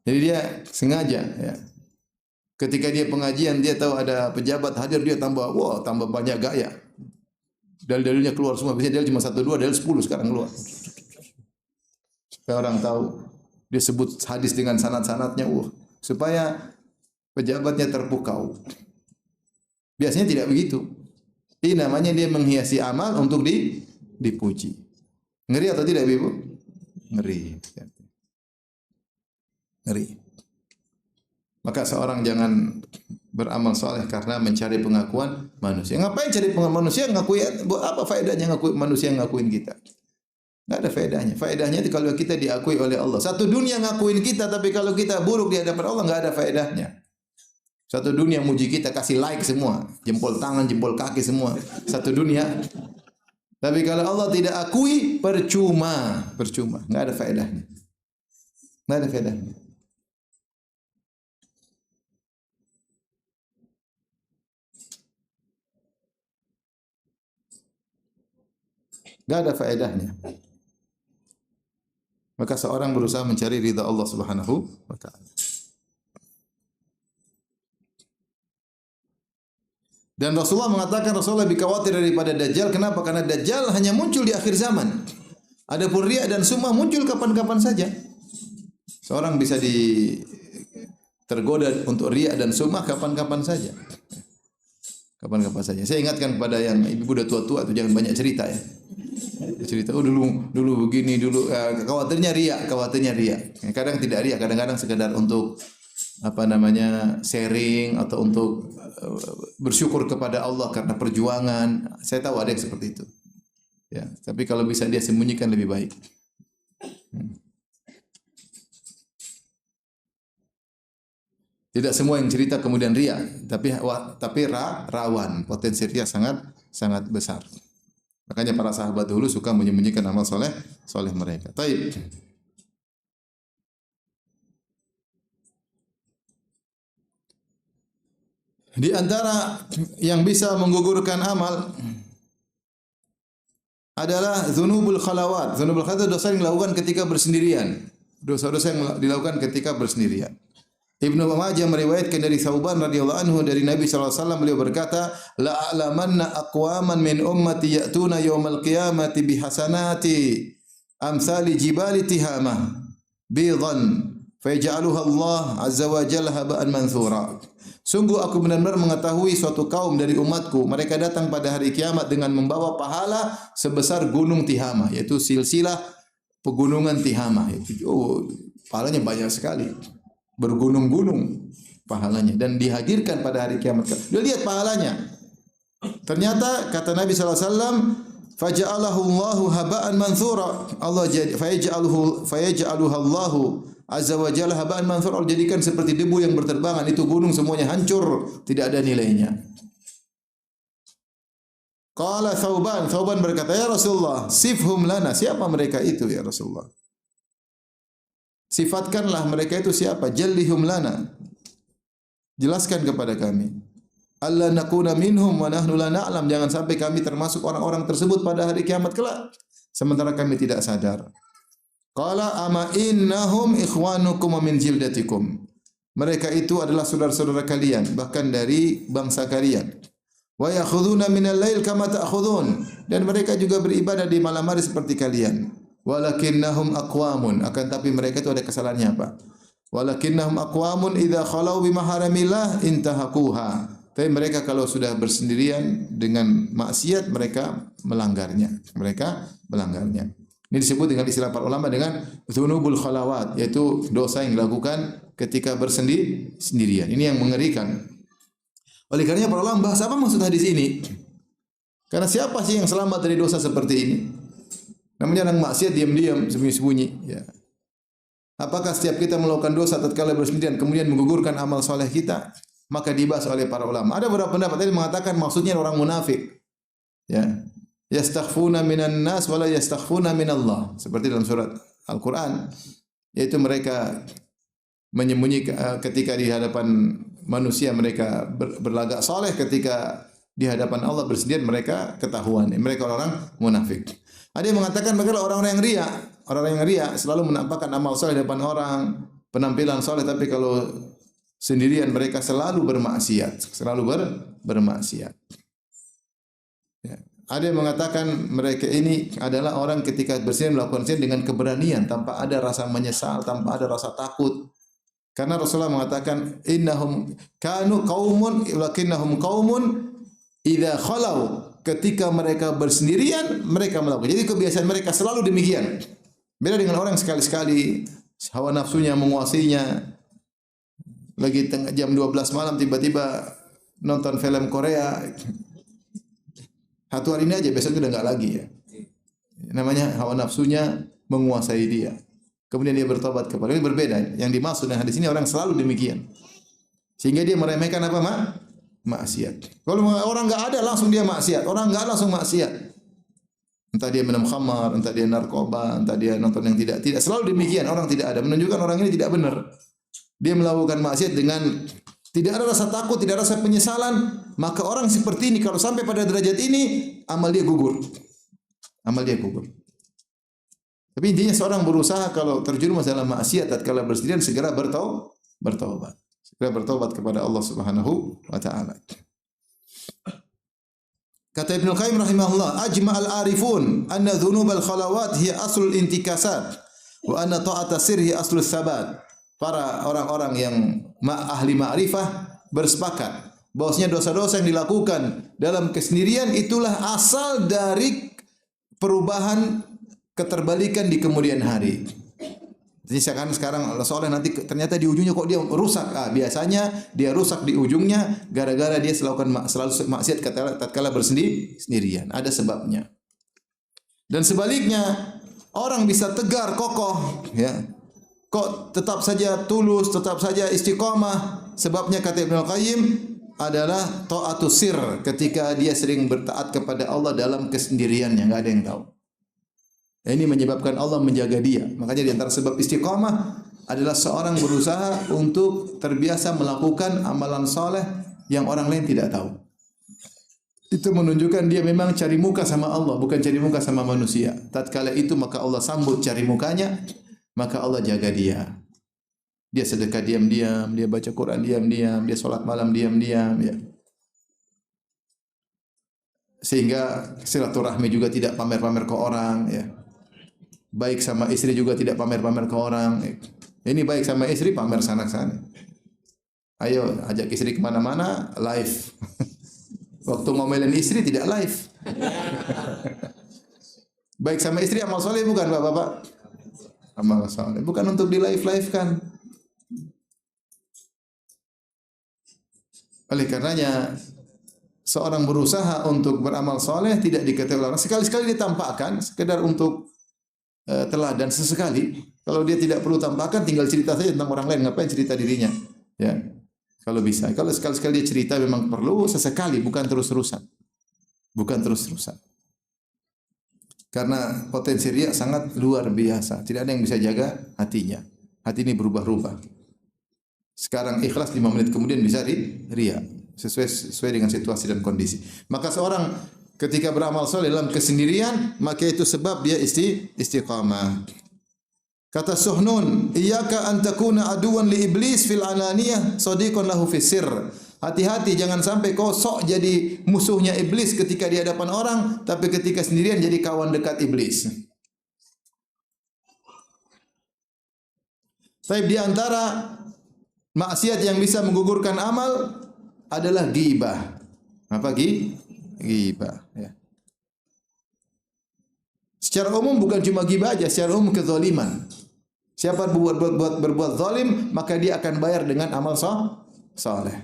Jadi dia sengaja, ya. Ketika dia pengajian, dia tahu ada pejabat hadir, dia tambah banyak gaya. Dalil-dalilnya keluar semua. Biasanya dalil cuma 1 2, dalil 10 sekarang keluar. Supaya orang tahu. Dia sebut hadis dengan sanad-sanadnya, supaya pejabatnya terpukau. Biasanya tidak begitu. Ini namanya dia menghiasi amal untuk dipuji. Ngeri atau tidak, Ibu? Ngeri. Ngeri. Maka seorang jangan beramal soleh karena mencari pengakuan manusia. Ngapain cari pengakuan manusia? Apa faedahnya manusia ngakuin kita? Tidak ada faedahnya. Faedahnya itu kalau kita diakui oleh Allah. Satu dunia ngakuin kita, tapi kalau kita buruk di hadapan Allah, nggak ada faedahnya. Satu dunia muji kita, kasih like semua, jempol tangan, jempol kaki semua. Satu dunia. Tapi kalau Allah tidak akui, percuma, nggak ada faedahnya. Nggak ada faedahnya. Nggak ada faedahnya. Maka seorang berusaha mencari ridha Allah Subhanahu wa taala. Dan Rasulullah mengatakan Rasulullah lebih khawatir daripada Dajjal. Kenapa? Karena Dajjal hanya muncul di akhir zaman. Adapun riya dan sum'ah muncul kapan-kapan saja. Seorang bisa tergoda untuk riya dan sum'ah kapan-kapan saja. Kapan-kapan saja. Saya ingatkan kepada yang ibu udah tua-tua itu jangan banyak cerita ya. Cerita dulu begini dulu khawatirnya riya. Kadang tidak riya, kadang-kadang sekedar untuk sharing atau untuk bersyukur kepada Allah karena perjuangan. Saya tahu ada yang seperti itu. Ya, tapi kalau bisa dia sembunyikan lebih baik. Tidak semua yang cerita kemudian riya, tapi rawan, potensi riya sangat besar. Makanya para sahabat dulu suka menyembunyikan amal soleh mereka. Taib. Di antara yang bisa menggugurkan amal adalah dzunubul khalawat. Dzunubul khalawat itu dosa yang dilakukan ketika bersendirian. Dosa-dosa yang dilakukan ketika bersendirian. Ibnu Majah meriwayatkan dari Thauban radhiyallahu anhu dari Nabi sallallahu alaihi wasallam, beliau berkata, la a'lamanna aqwaman min ummati ya'tuna yaumal qiyamati bihasanati amsali jibali tihamah bidan fayaj'aluha Allah azza wa jalla haba'an manthura. Sungguh aku benar-benar mengetahui suatu kaum dari umatku, mereka datang pada hari kiamat dengan membawa pahala sebesar gunung Tihamah, yaitu silsilah pegunungan Tihamah. Pahalanya banyak sekali. Bergunung-gunung pahalanya dan dihadirkan pada hari kiamat. Dia lihat pahalanya. Ternyata kata Nabi sallallahu alaihi wasallam, faja'alahu Allahu haba'an manthura. Allah fayaj'aluhu Allahu azza wa jalla haba'an manthura. Allah jadikan seperti debu yang berterbangan. Itu gunung semuanya hancur, tidak ada nilainya. Qala Thauban berkata, ya Rasulullah, sifhum lana. Siapa mereka itu ya Rasulullah? Sifatkanlah mereka itu siapa? Jallihum lana. Jelaskan kepada kami. Alla nakuna minhum wa nahnu la na'lam. Jangan sampai kami termasuk orang-orang tersebut pada hari kiamat kelak sementara kami tidak sadar. Qala ama innahum ikhwanukum min jildatikum. Mereka itu adalah saudara-saudara kalian, bahkan dari bangsa kalian. Wa ya'khuduna minal lail kama ta'khudun. Dan mereka juga beribadah di malam hari seperti kalian. Walakinnahum aqwamun, akan tapi mereka itu ada kesalahannya apa? Walakinnahum aqwamun idza khalau bi maharamillah intahaquha. Tapi mereka kalau sudah bersendirian dengan maksiat mereka melanggarnya. Ini disebut dengan istilah para ulama dengan dzunubul khalawat, yaitu dosa yang dilakukan ketika bersendirian. Ini yang mengerikan. Oleh karenanya para ulama bahas apa maksud hadis ini? Karena siapa sih yang selamat dari dosa seperti ini? Namanya orang maksiat diam-diam, sembunyi-sembunyi. Ya. Apakah setiap kita melakukan dosa tatkala bersendirian kemudian menggugurkan amal soleh kita? Maka dibahas oleh para ulama. Ada beberapa pendapat tadi mengatakan maksudnya orang munafik. Ya. Yastakhfuna minan nas wala yastakhfuna minallah. Seperti dalam surat Al-Quran. Yaitu mereka menyembunyikan ketika di hadapan manusia mereka berlagak soleh, ketika di hadapan Allah bersendirian mereka ketahuan. Mereka orang munafik. Ada yang mengatakan mereka orang-orang yang riya. Orang-orang yang riya selalu menampakkan amal soleh di depan orang, penampilan soleh, tapi kalau sendirian mereka selalu bermaksiat, bermaksiat. Ya. Ada yang mengatakan mereka ini adalah orang ketika bersendirian melakukan zina dengan keberanian, tanpa ada rasa menyesal, tanpa ada rasa takut. Karena Rasulullah mengatakan innahum kanu qaumun lakinnahum qaumun idza khalau. Ketika mereka bersendirian, mereka melakukan. Jadi kebiasaan mereka selalu demikian. Beda dengan orang sekali-sekali hawa nafsunya menguasainya. Lagi tengah jam 12 malam tiba-tiba nonton film Korea. Satu hari ini aja, besok udah enggak lagi ya. Namanya hawa nafsunya menguasai dia. Kemudian dia bertobat kepada Allah. Ini berbeda. Yang dimaksud dengan hadis ini orang selalu demikian. Sehingga dia meremehkan apa, maksiat. Kalau orang enggak ada langsung dia maksiat. Orang enggak langsung maksiat. Entah dia minum khamar, entah dia narkoba, entah dia nonton yang tidak selalu demikian. Orang tidak ada, menunjukkan orang ini tidak benar. Dia melakukan maksiat dengan tidak ada rasa takut, tidak ada rasa penyesalan. Maka orang seperti ini kalau sampai pada derajat ini, amal dia gugur. Tapi intinya seorang berusaha kalau terjerumus dalam maksiat tatkala bersendirian segera bertaubat. Segera bertaubat kepada Allah Subhanahu wa taala. Kata Ibnu Qayyim rahimahullah, ajma'al arifun anna dzunubal khalawat hiya aslul intikasat Wa anna ta'ata sirhi aslus sabat. Para orang-orang yang ahli ma'rifah bersepakat bahwasanya dosa-dosa yang dilakukan dalam kesendirian itulah asal dari perubahan keterbalikan di kemudian hari. Jadi sekarang seolah nanti ternyata di ujungnya kok dia rusak. Biasanya dia rusak di ujungnya gara-gara dia selalu maksiat tatkala bersendirian. Ada sebabnya. Dan sebaliknya, orang bisa tegar kokoh, ya. Kok tetap saja tulus, tetap saja istiqamah. Sebabnya kata Ibnu Qayyim adalah ta'atus sir, ketika dia sering bertaat kepada Allah dalam kesendiriannya, enggak ada yang tahu. Ini menyebabkan Allah menjaga dia. Makanya di antara sebab istiqamah adalah seorang berusaha untuk terbiasa melakukan amalan soleh yang orang lain tidak tahu. Itu menunjukkan dia memang cari muka sama Allah, bukan cari muka sama manusia. Tatkala itu maka Allah sambut cari mukanya, maka Allah jaga dia. Dia sedekah diam-diam, dia baca Quran diam-diam, dia sholat malam diam-diam, ya. Sehingga silaturahmi juga tidak pamer-pamer ke orang, ya. Baik sama istri juga tidak pamer-pamer ke orang. Ini baik sama istri pamer sana-sana. Ayo ajak istri kemana-mana live. Waktu ngomelin istri tidak live. Baik sama istri amal soleh bukan bapak-bapak? Amal soleh bukan untuk di live kan. Oleh karenanya seorang berusaha untuk beramal soleh tidak diketahui orang. Sekali-sekali ditampakkan sekedar untuk teladan sesekali. Kalau dia tidak perlu tampakkan, tinggal cerita saja tentang orang lain. Ngapain cerita dirinya? Ya, kalau bisa. Kalau sekali-sekali dia cerita memang perlu sesekali, bukan terus-terusan. Bukan terus-terusan. Karena potensi riya sangat luar biasa. Tidak ada yang bisa jaga hatinya. Hati ini berubah-ubah. Sekarang ikhlas 5 menit kemudian bisa riya. Sesuai dengan situasi dan kondisi. Maka seorang ketika beramal soleh dalam kesendirian, maka itu sebab dia istiqamah. Kata Suhnun, iyyaka an takuna aduwan li iblis fil ananiyah sadiqan lahu fis sirr. Hati-hati jangan sampai kau sok jadi musuhnya iblis ketika di hadapan orang, tapi ketika sendirian jadi kawan dekat iblis. Tapi di antara maksiat yang bisa menggugurkan amal adalah ghibah. Apa ghibah, ya. Secara umum bukan cuma ghibah aja, secara umum kezaliman. Siapa berbuat zalim, maka dia akan bayar dengan amal saleh.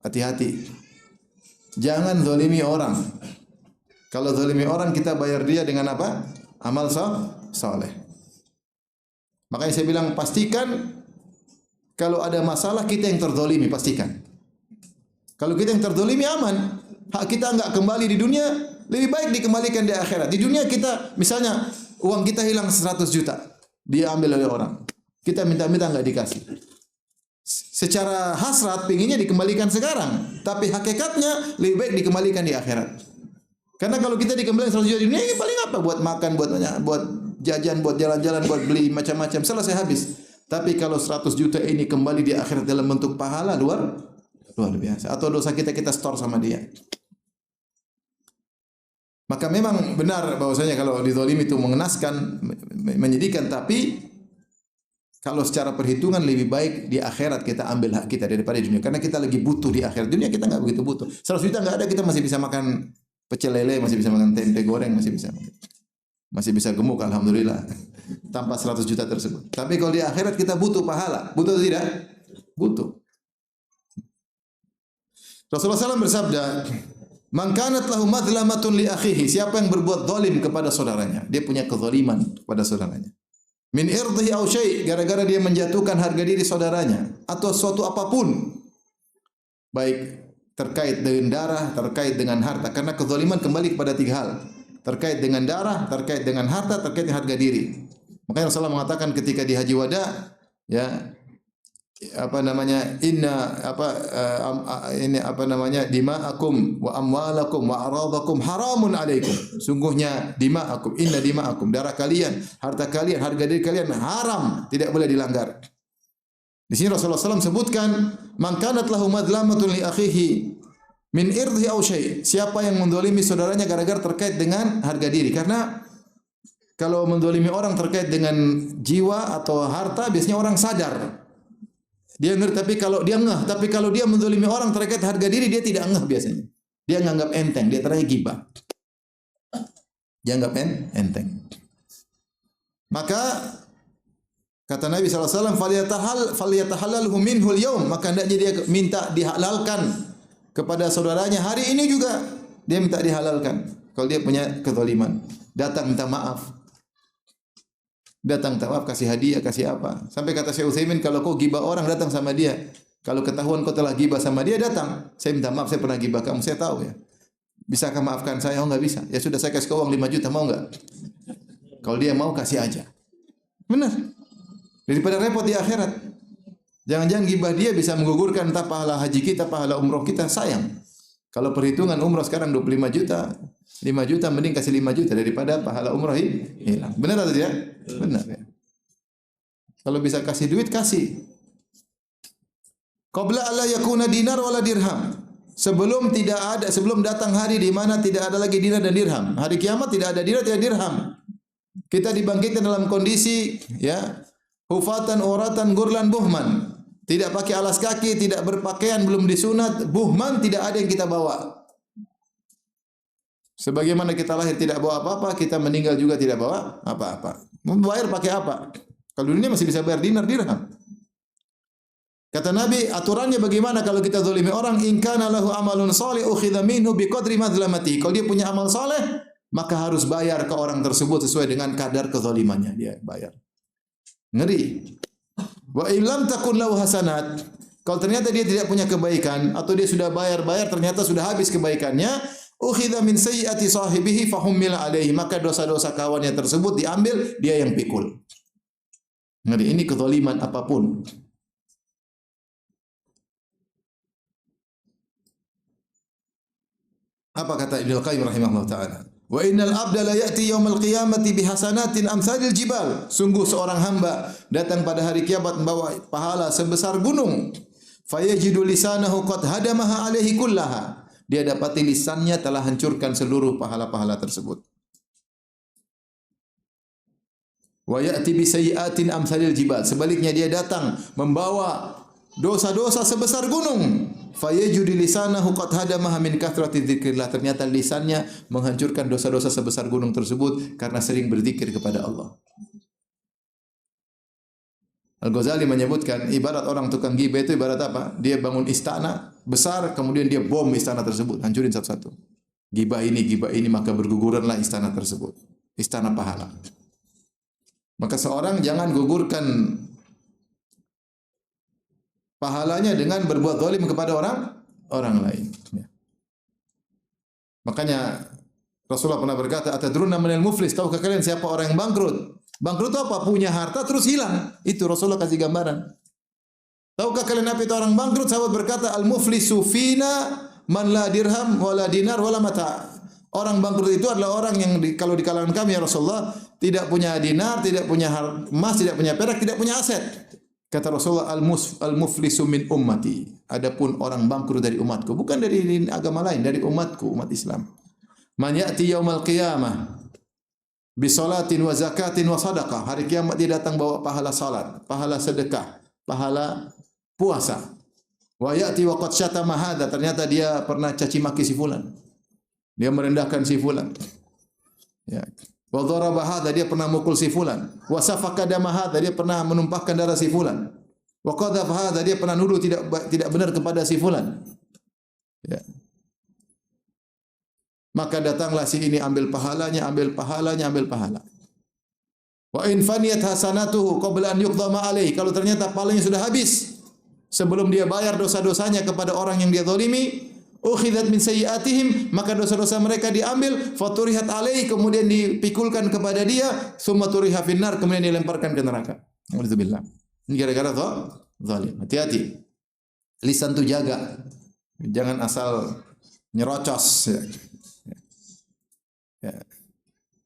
Hati-hati. Jangan zalimi orang. Kalau zalimi orang kita bayar dia dengan apa? Amal saleh. Makanya saya bilang pastikan kalau ada masalah kita yang terzalimi, pastikan. Kalau kita yang terzalimi aman. Hak kita enggak kembali di dunia, lebih baik dikembalikan di akhirat. Di dunia kita, misalnya uang kita hilang 100 juta, dia ambil oleh orang. Kita minta-minta enggak dikasih. Secara hasrat pinginnya dikembalikan sekarang, tapi hakikatnya lebih baik dikembalikan di akhirat. Karena kalau kita dikembalikan 100 juta di dunia, ini paling apa? Buat makan, buat jajan, buat jalan-jalan, buat beli macam-macam, selesai habis. Tapi kalau 100 juta ini kembali di akhirat dalam bentuk pahala luar biasa. Atau dosa kita store sama dia. Maka memang benar bahwasanya kalau dizalimi itu mengenaskan, menyedihkan, tapi kalau secara perhitungan lebih baik di akhirat kita ambil hak kita daripada di dunia. Karena kita lagi butuh di akhirat. Dunia kita enggak begitu butuh. 100 juta enggak ada, kita masih bisa makan pecel lele, masih bisa makan tempe goreng, masih bisa gemuk alhamdulillah. Tanpa 100 juta tersebut. Tapi kalau di akhirat kita butuh pahala. Butuh atau tidak? Butuh. Rasulullah SAW bersabda, "Man kanat lahu madlamatun li akhihi." Siapa yang berbuat zalim kepada saudaranya, dia punya kezaliman kepada saudaranya. Min irdhihi aw syai', gara-gara dia menjatuhkan harga diri saudaranya atau suatu apapun. Baik terkait dengan darah, terkait dengan harta, karena kezaliman kembali kepada 3 hal. Terkait dengan darah, terkait dengan harta, terkait dengan harga diri. Makanya Rasulullah mengatakan ketika di Haji Wada, ya, dima'akum wa amwalakum wa aradakum haramun alaikum. Sungguhnya dima'akum, inna dima'akum, darah kalian, harta kalian, harga diri kalian haram, tidak boleh dilanggar. Di sini Rasulullah SAW sebutkan, man kanat lahu madlamatun li akhihi min irdhi aw syai'. Siapa yang mendolimi saudaranya gara-gara terkait dengan harga diri, karena kalau mendolimi orang terkait dengan jiwa atau harta, biasanya orang sadar. Dia ngerti, tapi kalau dia ngeh, tapi kalau dia mendolimi orang terkait harga diri, dia tidak ngeh biasanya. Dia nganggap enteng, dia terang gibah. Dia anggap enteng. Maka kata Nabi SAW, "Falyatahallalhu minhul yaum." Maka hendaknya dia minta dihalalkan kepada saudaranya hari ini juga. Dia minta dihalalkan. Kalau dia punya kezaliman, datang minta maaf. Datang minta maaf, kasih hadiah, kasih apa. Sampai kata Syekh Utsaimin, kalau kau gibah orang, datang sama dia. Kalau ketahuan kau telah gibah sama dia, datang. Saya minta maaf, saya pernah gibah kamu, saya tahu ya. Bisakah maafkan saya? Oh, enggak bisa. Ya sudah, saya kasih kau uang 5 juta, mau enggak? Kalau dia mau, kasih aja. Benar. Daripada repot di akhirat. Jangan-jangan gibah dia bisa menggugurkan entah pahala haji kita, pahala umroh kita, sayang. Kalau perhitungan umroh sekarang 25 juta, 5 juta mending kasih 5 juta daripada pahala umroh hilang. Benar atau tidak? Benar ya. Kalau bisa kasih duit, kasih. Qabla alla yakuna dinar wala dirham. Sebelum datang hari di mana tidak ada lagi dinar dan dirham. Hari kiamat tidak ada dinar, tidak dirham. Kita dibangkitkan dalam kondisi ya, hufatan, uratan, gurlan, buhman. Tidak pakai alas kaki, tidak berpakaian, belum disunat, buhman, tidak ada yang kita bawa. Sebagaimana kita lahir tidak bawa apa-apa, kita meninggal juga tidak bawa apa-apa. Membayar pakai apa? Kalau dunia masih bisa bayar dinar, dirham. Kata Nabi, aturannya bagaimana kalau kita zalimi orang? In kana lahu amalun shalih ukhidha minhu biqadri madlamati. Kalau dia punya amal saleh, maka harus bayar ke orang tersebut sesuai dengan kadar kezalimannya, dia bayar. Ngeri. Wa in lam takun lahu hasanat. Kalau ternyata dia tidak punya kebaikan atau dia sudah bayar ternyata sudah habis kebaikannya, ukhidha min sayyiati sahibihi fahummil alaihi. Maka dosa-dosa kawannya tersebut diambil, dia yang pikul. Ngeri, ini kezaliman apapun. Apa kata Ibnu Qayyim rahimahullah taala? Wa innal abda la ya'ti yaumal qiyamati bihasanatin amsalil jibal. Sungguh seorang hamba datang pada hari kiamat membawa pahala sebesar gunung. Fayajidu lisanahu qad hadamaha alaihi kullaha. Dia dapati lisannya telah hancurkan seluruh pahala-pahala tersebut. Wa ya'ti bi sayyi'atin amsalil jibal. Sebaliknya dia datang membawa dosa-dosa sebesar gunung. Fayajidu lisanahu qad hadamaha min kathrati dzikrillah. Ternyata lisannya menghancurkan dosa-dosa sebesar gunung tersebut karena sering berzikir kepada Allah. Al-Ghazali menyebutkan ibarat orang tukang ghibah itu ibarat apa? Dia bangun istana besar, kemudian dia bom istana tersebut, hancurin satu-satu. Ghibah ini, maka berguguranlah istana tersebut. Istana pahala. Maka seorang jangan gugurkan pahalanya dengan berbuat zalim kepada orang lain. Ya. Makanya Rasulullah pernah berkata, "Atadruna manil muflis?" Tahukah kalian siapa orang yang bangkrut? Bangkrut itu apa? Punya harta terus hilang. Itu Rasulullah kasih gambaran. Tahukah kalian apa itu orang bangkrut? Sahabat berkata, "Al-muflisu fina man la dirham wala dinar wala mata." Orang bangkrut itu adalah orang yang kalau di kalangan kami ya Rasulullah tidak punya dinar, tidak punya emas, tidak punya perak, tidak punya aset. Kata Rasulullah, al-muflisu min ummati. Adapun orang bangkrut dari umatku, bukan dari agama lain, dari umatku, umat Islam. Man ya'ti yaumal qiyamah bi salatin wa zakatin wa sadaqah. Hari kiamat dia datang bawa pahala salat, pahala sedekah, pahala puasa. Wa ya'ti wa qad syatama hadza. Ternyata dia pernah caci maki si fulan. Dia merendahkan si fulan. Ya. Wa dharaba hadza, dia pernah mukul si fulan. Wa safaka dama hadza, dia pernah menumpahkan darah si fulan. Wa qadhafa hadza, dia pernah nuduh tidak benar kepada si fulan. Ya. Maka datanglah si ini ambil pahalanya, ambil pahala. Wa in faniyat hasanatuhu qabla an yuqdama alaihi. Kalau ternyata pahalanya sudah habis sebelum dia bayar dosa-dosanya kepada orang yang dia zalimi, ukhidat min sayyiatihim, maka dosa-dosa mereka diambil, faturihat alaihi, kemudian dipikulkan kepada dia, summa turiha finnar, kemudian dilemparkan ke neraka. Alhamdulillah. Ini gara-gara zalim. Hati-hati. Lisan tu jaga. Jangan asal nyerocos. Ya.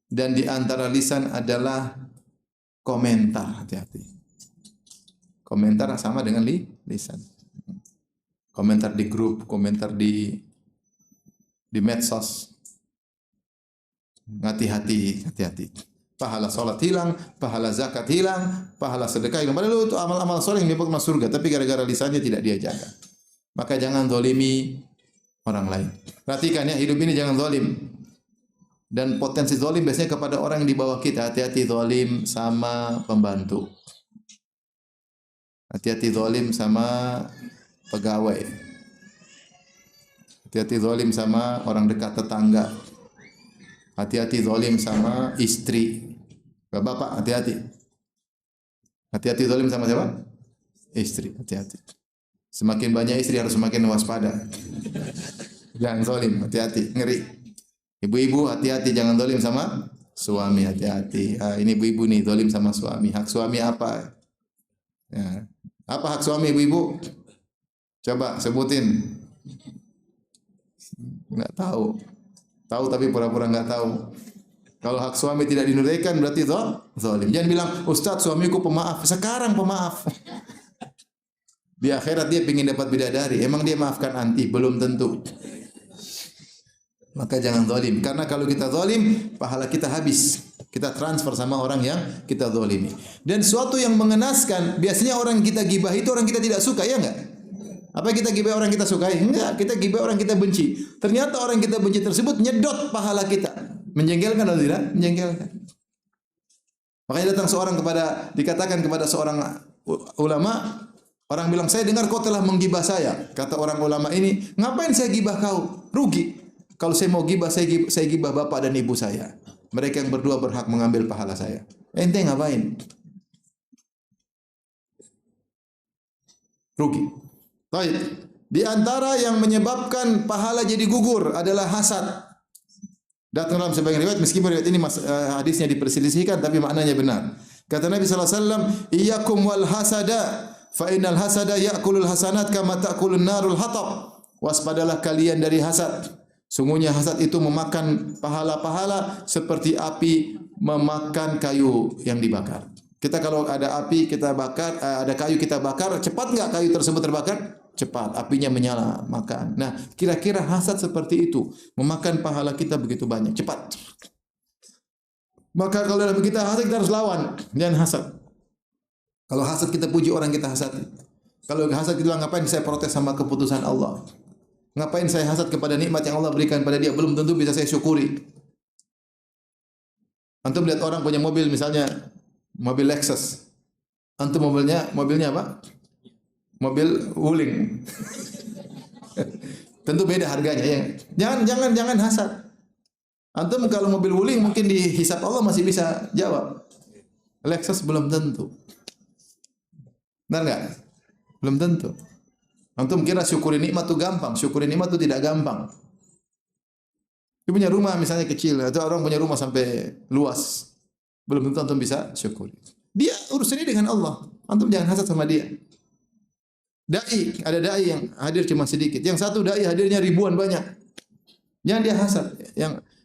Dan di antara lisan adalah komentar. Hati-hati. Komentar sama dengan lisan. Komentar di grup, komentar di medsos. Hati-hati. Pahala salat hilang, pahala zakat hilang, pahala sedekah hilang. Padahal itu amal-amal soleh yang menyebabkan masuk surga, tapi gara-gara lisannya tidak dia jaga. Maka jangan zalimi orang lain. Perhatikan ya, hidup ini jangan zalim. Dan potensi zalim biasanya kepada orang yang di bawah kita. Hati-hati zalim sama pembantu. Hati-hati zalim sama pegawai. Hati-hati zalim sama orang dekat tetangga. Hati-hati zalim sama istri. Bapak, hati-hati. Hati-hati zalim sama siapa? Istri, hati-hati. Semakin banyak istri harus semakin waspada. Jangan zalim, hati-hati, ngeri. Ibu-ibu hati-hati jangan zalim sama suami, hati-hati. Ini ibu-ibu nih zalim sama suami. Hak suami apa? Ya. Apa hak suami ibu-ibu? Coba sebutin. Enggak tahu. Tahu tapi pura-pura enggak tahu. Kalau hak suami tidak dinunaikan berarti zalim. Jangan bilang, "Ustaz, suamiku pemaaf." Sekarang pemaaf. Di akhirat dia ingin dapat bidadari. Emang dia maafkan anti? Belum tentu. Maka jangan zalim. Karena kalau kita zalim, pahala kita habis. Kita transfer sama orang yang kita zalimi. Dan suatu yang mengenaskan, biasanya orang kita gibah itu orang kita tidak suka, ya enggak? Apa kita gibah orang kita sukai? Enggak, kita gibah orang kita benci. Ternyata orang kita benci tersebut nyedot pahala kita. Menjengkelkan atau tidak? Menjengkelkan. Makanya datang seorang dikatakan kepada seorang ulama, orang bilang, "Saya dengar kau telah menggibah saya." Kata orang ulama ini, "Ngapain saya gibah kau? Rugi. Kalau saya mau gibah, saya gibah bapak dan ibu saya. Mereka yang berdua berhak mengambil pahala saya. Ente ngapain? Rugi." Baik. Di antara yang menyebabkan pahala jadi gugur adalah hasad. Datang dalam sebagian riwayat, meskipun riwayat ini hadisnya diperselisihkan, tapi maknanya benar. Kata Nabi SAW, "Iyyakum wal hasada, fa innal hasada ya'kulul hasanat kama ta'kulun narul hatab." Waspadalah kalian dari hasad. Sungguhnya hasad itu memakan pahala-pahala seperti api memakan kayu yang dibakar. Kita kalau ada api kita bakar, ada kayu kita bakar, cepat enggak kayu tersebut terbakar? Cepat, apinya menyala, makan. Nah, kira-kira hasad seperti itu, memakan pahala kita begitu banyak, cepat. Maka kalau dalam kita hasad, kita harus lawan, jangan hasad. Kalau hasad kita puji orang kita hasad. Kalau hasad kita bilang, ngapain saya protes sama keputusan Allah? Ngapain saya hasad kepada nikmat yang Allah berikan pada dia? Belum tentu bisa saya syukuri. Antum lihat orang punya mobil, misalnya mobil Lexus. Antum mobilnya apa? Mobil Wuling. Tentu beda harganya ya. Jangan hasad. Antum kalau mobil Wuling mungkin dihisab Allah masih bisa jawab. Lexus belum tentu. Benar enggak? Belum tentu. Antum kira syukuri nikmat itu gampang, syukuri nikmat itu tidak gampang. Dia punya rumah misalnya kecil, atau orang punya rumah sampai luas. Belum tentu antum bisa syukuri. Dia urusannya dengan Allah. Antum jangan hasad sama dia. Ada dai yang hadir cuma sedikit. Yang satu dai hadirnya ribuan banyak. Jangan dia hasad.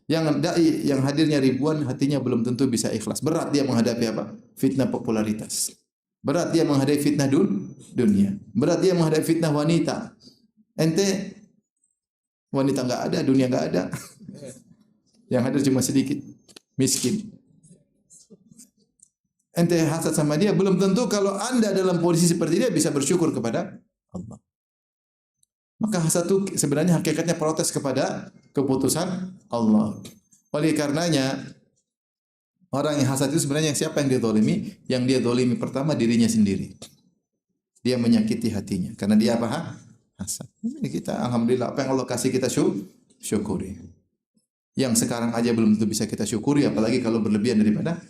Yang dai yang hadirnya ribuan hatinya belum tentu bisa ikhlas. Berat dia menghadapi apa? Fitnah popularitas. Berat dia menghadapi fitnah dunia. Berat dia menghadapi fitnah wanita. Ente wanita enggak ada, dunia enggak ada. Yang hadir cuma sedikit. Miskin. Ente hasad sama dia, belum tentu kalau Anda dalam posisi seperti dia bisa bersyukur kepada Allah. Maka hasad itu sebenarnya hakikatnya protes kepada keputusan Allah. Oleh karenanya, orang yang hasad itu sebenarnya siapa yang dia zalimi? Yang dia zalimi pertama dirinya sendiri. Dia menyakiti hatinya. Karena dia apa? Hasad. Ini kita, alhamdulillah, apa yang Allah kasih kita syukuri. Yang sekarang aja belum tentu bisa kita syukuri, apalagi kalau berlebihan daripada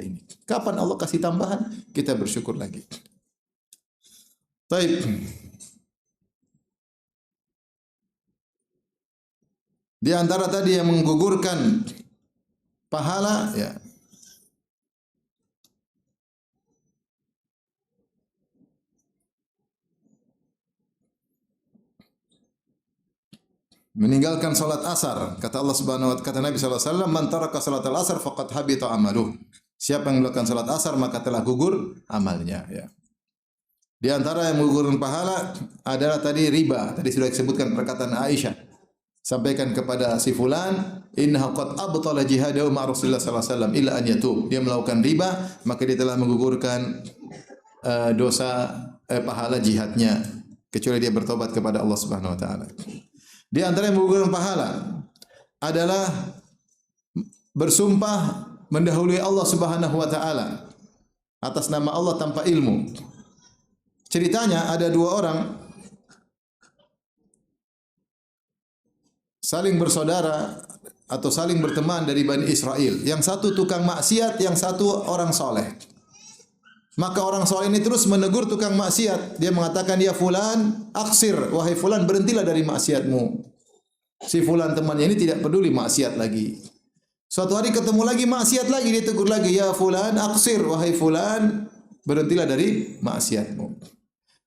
ini. Kapan Allah kasih tambahan, kita bersyukur lagi. Baik. Di antara tadi yang menggugurkan pahala, ya, meninggalkan salat asar. Kata Allah Subhanahu wa taala, kata Nabi sallallahu alaihi wasallam, "Man taraka salatal asar faqad habita amaluh." Siapa yang melakukan salat asar maka telah gugur amalnya, ya. Di antara yang menggugurkan pahala adalah tadi riba. Tadi sudah disebutkan perkataan Aisyah. Sampaikan kepada si fulan, innahu qad abtala jihadahu ma Rasulullah sallallahu alaihi wasallam illa an yatub. Dia melakukan riba, maka dia telah menggugurkan dosa pahala jihadnya kecuali dia bertobat kepada Allah Subhanahu wa taala. Di antara yang menggugurkan pahala adalah bersumpah mendahului Allah Subhanahu wa taala atas nama Allah tanpa ilmu. Ceritanya ada dua orang saling bersaudara atau saling berteman dari Bani Israel. Yang satu tukang maksiat, yang satu orang soleh. Maka orang soleh ini terus menegur tukang maksiat. Dia mengatakan, ya fulan, aksir, wahai fulan, berhentilah dari maksiatmu. Si fulan temannya ini tidak peduli maksiat lagi. Suatu hari ketemu lagi maksiat lagi, dia tegur lagi, ya fulan, aksir, wahai fulan, berhentilah dari maksiatmu.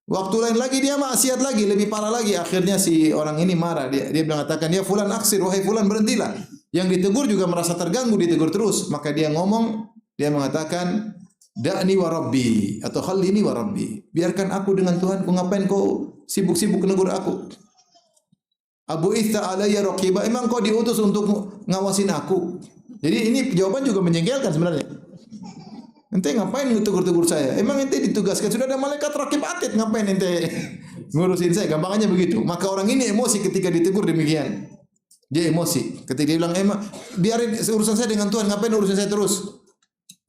Waktu lain lagi dia maksiat lagi, lebih parah lagi. Akhirnya si orang ini marah. Dia mengatakan, ya fulan aksir, wahai fulan berhentilah. Yang ditegur juga merasa terganggu, ditegur terus. Maka dia ngomong, dia mengatakan, da'ni wa rabbi atau khallini wa rabbi. Biarkan aku dengan Tuhanku, ngapain kau sibuk-sibuk negur aku? Abu Itha alayya raqiba, emang kau diutus untuk ngawasin aku? Jadi ini jawaban juga menjengkelkan sebenarnya. Ente ngapain tegur-tegur saya? Emang ente ditugaskan sudah ada malaikat rakib atid, ngapain ente ngurusin saya? Gampangannya begitu. Maka orang ini emosi ketika ditegur demikian. Dia emosi ketika dia bilang, emang biarin urusan saya dengan Tuhan, ngapain urusan saya terus?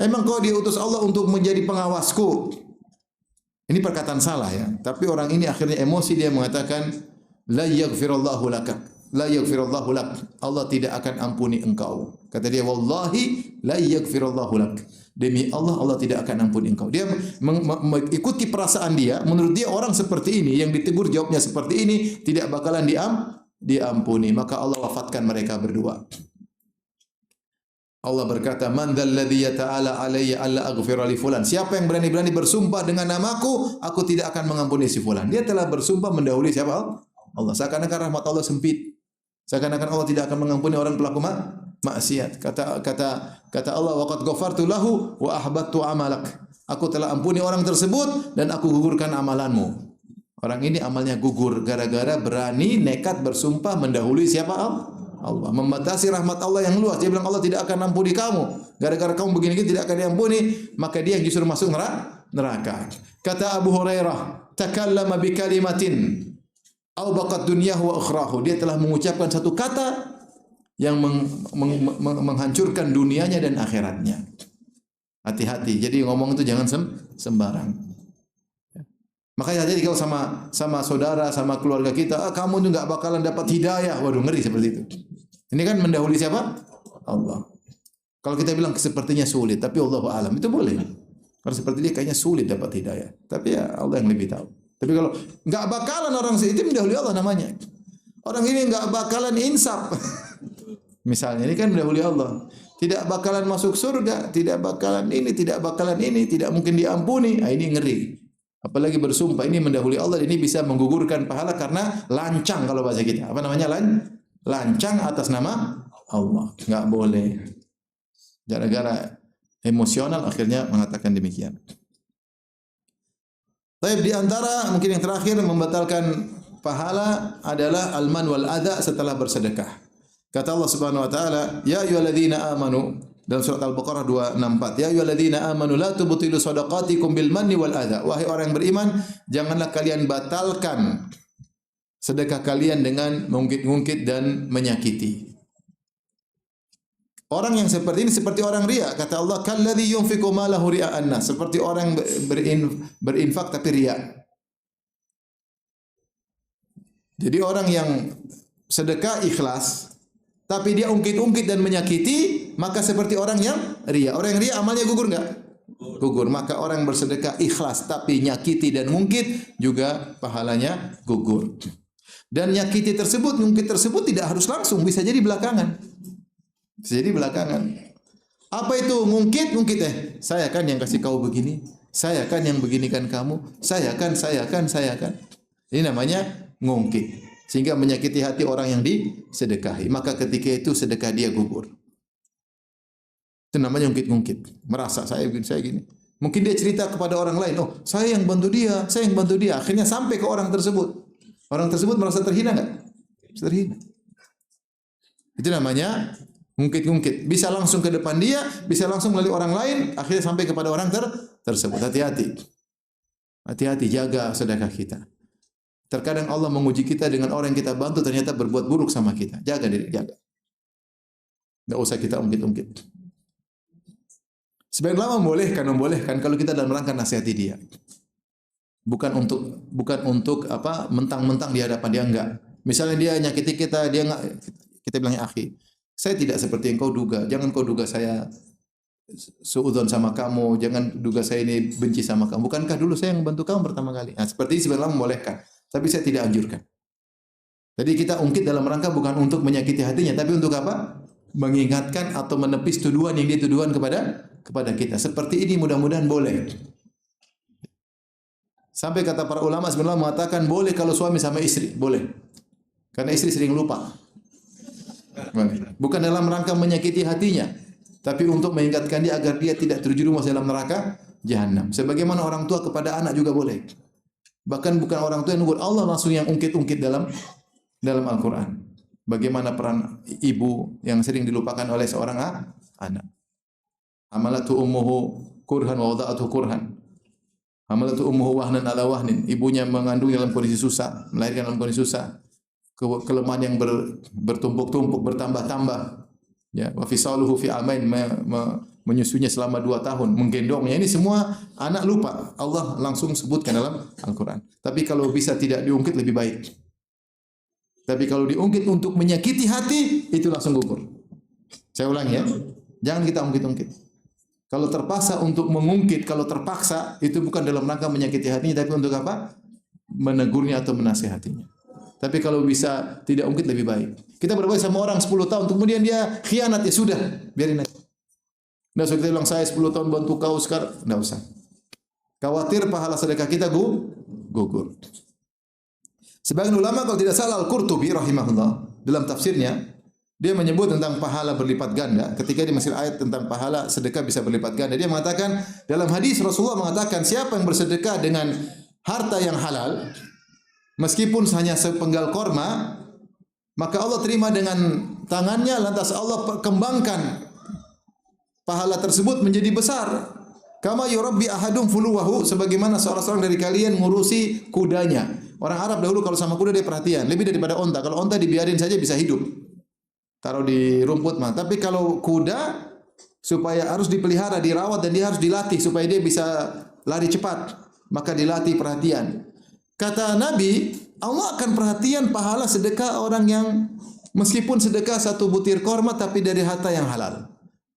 Emang kau diutus Allah untuk menjadi pengawasku? Ini perkataan salah ya. Tapi orang ini akhirnya emosi, dia mengatakan, la yaghfirullahu laka. La yaghfirullahu lak. Allah tidak akan ampuni engkau. Kata dia, wallahi la yaghfirullahu lak. Demi Allah, Allah tidak akan ampuni engkau. Dia mengikuti perasaan dia. Menurut dia orang seperti ini, yang ditegur jawabnya seperti ini, tidak bakalan diampuni. Maka Allah wafatkan mereka berdua. Allah berkata, man dzalladzi yata'ala alayya alla aghfira li fulan. Siapa yang berani-berani bersumpah dengan namaku, aku tidak akan mengampuni si fulan. Dia telah bersumpah mendahului siapa? Allah. Seakan-akan rahmat Allah sempit. Seakan-akan Allah tidak akan mengampuni orang pelaku maksiat. Kata Allah, waqad ghafartu lahu wa ahbattu amalak. Aku telah ampuni orang tersebut dan aku gugurkan amalanmu. Orang ini amalnya gugur gara-gara berani nekat bersumpah mendahului siapa? Allah. Membatasi rahmat Allah yang luas. Dia bilang Allah tidak akan ampuni kamu. Gara-gara kamu begini-gini tidak akan diampuni, maka dia yang justru masuk neraka. Kata Abu Hurairah, takallama bi kalimatin au baqat dunyahu wa ukhrahu. Dia telah mengucapkan satu kata yang menghancurkan dunianya dan akhiratnya. Hati-hati. Jadi ngomong itu jangan sembarang. Makanya jadi kalau sama saudara, sama keluarga kita, kamu itu enggak bakalan dapat hidayah. Waduh, ngeri seperti itu. Ini kan mendahului siapa? Allah. Kalau kita bilang sepertinya sulit, tapi Allahu a'lam, itu boleh. Kalau seperti dia kayaknya sulit dapat hidayah. Tapi ya Allah yang lebih tahu. Tapi kalau enggak bakalan orang itu mendahului Allah namanya. Orang ini enggak bakalan insaf. Misalnya ini kan mendahului Allah. Tidak bakalan masuk surga, tidak bakalan ini, tidak bakalan ini, tidak mungkin diampuni. Nah, ini ngeri. Apalagi bersumpah ini mendahului Allah, ini bisa menggugurkan pahala karena lancang kalau bahasa kita. Apa namanya? Lancang atas nama Allah. Enggak boleh. Gara-gara emosional akhirnya mengatakan demikian. Tapi di antara mungkin yang terakhir membatalkan pahala adalah alman wal adha setelah bersedekah. Kata Allah Subhanahu wa taala, ya ayyuhalladzina amanu dalam surat Al-Baqarah 264, ya ayyuhalladzina amanu la tubtilu shadaqatikum bil manni wal adha. Wahai orang yang beriman, janganlah kalian batalkan sedekah kalian dengan mengungkit-ungkit dan menyakiti. Orang yang seperti ini seperti orang riya. Kata Allah, kalladzi yunfiqu malahu ria'an nas, seperti orang berinfak tapi riya. Jadi orang yang sedekah ikhlas tapi dia ungkit-ungkit dan menyakiti, maka seperti orang yang riya. Orang yang riya amalnya gugur enggak? Gugur. Maka orang yang bersedekah ikhlas tapi nyakiti dan ungkit juga pahalanya gugur. Dan nyakiti tersebut, ungkit tersebut tidak harus langsung, bisa jadi belakangan. Bisa jadi belakangan. Apa itu ngungkit? Ngungkit saya kan yang kasih kau begini, saya kan yang beginikan kamu, saya kan. Ini namanya ngungkit. Sehingga menyakiti hati orang yang disedekahi. Maka ketika itu sedekah dia gugur. Itu namanya ngungkit-ngungkit. Merasa saya gini. Mungkin dia cerita kepada orang lain, oh saya yang bantu dia. Akhirnya sampai ke orang tersebut. Orang tersebut merasa terhina enggak? Terhina. Itu namanya ngungkit-ngungkit. Bisa langsung ke depan dia, bisa langsung melalui orang lain, akhirnya sampai kepada orang tersebut. Hati-hati. Hati-hati, jaga sedekah kita. Terkadang Allah menguji kita dengan orang yang kita bantu ternyata berbuat buruk sama kita. Jaga diri, jaga. Enggak usah kita ungkit-ungkit. Sebagian ulama membolehkan kalau kita dalam rangka nasihati dia. Bukan untuk mentang-mentang di hadapan dia, enggak. Misalnya dia nyakiti kita, dia enggak, kita bilangnya akhi, saya tidak seperti yang kau duga. Jangan kau duga saya suudzon sama kamu, jangan duga saya ini benci sama kamu. Bukankah dulu saya yang membantu kamu pertama kali? Nah, seperti ini sebenarnya membolehkan, tapi saya tidak anjurkan. Jadi kita ungkit dalam rangka bukan untuk menyakiti hatinya, tapi untuk apa? Mengingatkan atau menepis tuduhan yang dia tuduhan kepada kita. Seperti ini mudah-mudahan boleh. Sampai kata para ulama sebenarnya mengatakan boleh kalau suami sama istri, boleh. Karena istri sering lupa. Bukan dalam rangka menyakiti hatinya, tapi untuk mengingatkan dia agar dia tidak terjerumus dalam neraka jahanam. Sebagaimana orang tua kepada anak juga boleh. Bahkan bukan orang tua yang nunggu, Allah langsung yang ungkit-ungkit dalam Al-Quran. Bagaimana peran ibu yang sering dilupakan oleh seorang anak. Hamalatu ummuhu kurhan wa wada'atuhu kurhan. Hamalatu ummuhu wahnan ala wahnin. Ibunya mengandung dalam kondisi susah, melahirkan dalam kondisi susah. Kelemahan yang bertumpuk-tumpuk, bertambah-tambah. Ya, wa fisaluhu fi amain, menyusunya selama 2 tahun, menggendongnya. Ini semua anak lupa. Allah langsung sebutkan dalam Al-Quran. Tapi kalau bisa tidak diungkit lebih baik. Tapi kalau diungkit untuk menyakiti hati, itu langsung gugur. Saya ulangi ya. Jangan kita ungkit-ungkit. Kalau terpaksa untuk mengungkit, kalau terpaksa, itu bukan dalam rangka menyakiti hatinya, tapi untuk apa? Menegurnya atau menasihatinya. Tapi kalau bisa tidak ungkit lebih baik. Kita berbaik sama orang 10 tahun, kemudian dia khianat, ya sudah, biarin aja. Nggak usah kita bilang, saya 10 tahun bantu kau sekarang. Nggak usah. Khawatir pahala sedekah kita gugur. Sebagian ulama kalau tidak salah Al-Qurtubi rahimahullah dalam tafsirnya dia menyebut tentang pahala berlipat ganda ketika dia masih ayat tentang pahala sedekah bisa berlipat ganda. Dia mengatakan dalam hadis Rasulullah mengatakan siapa yang bersedekah dengan harta yang halal meskipun hanya sepenggal korma maka Allah terima dengan tangannya lantas Allah kembangkan pahala tersebut menjadi besar. Kama yurabbi ahadum fuluwahu sebagaimana seorang dari kalian ngurusi kudanya. Orang Arab dahulu kalau sama kuda dia perhatian, lebih daripada onta. Kalau onta dibiarin saja bisa hidup. Taruh di rumput mah. Tapi kalau kuda supaya harus dipelihara, dirawat dan dia harus dilatih supaya dia bisa lari cepat, maka dilatih perhatian. Kata Nabi, Allah akan perhatian pahala sedekah orang yang meskipun sedekah 1 butir korma tapi dari harta yang halal.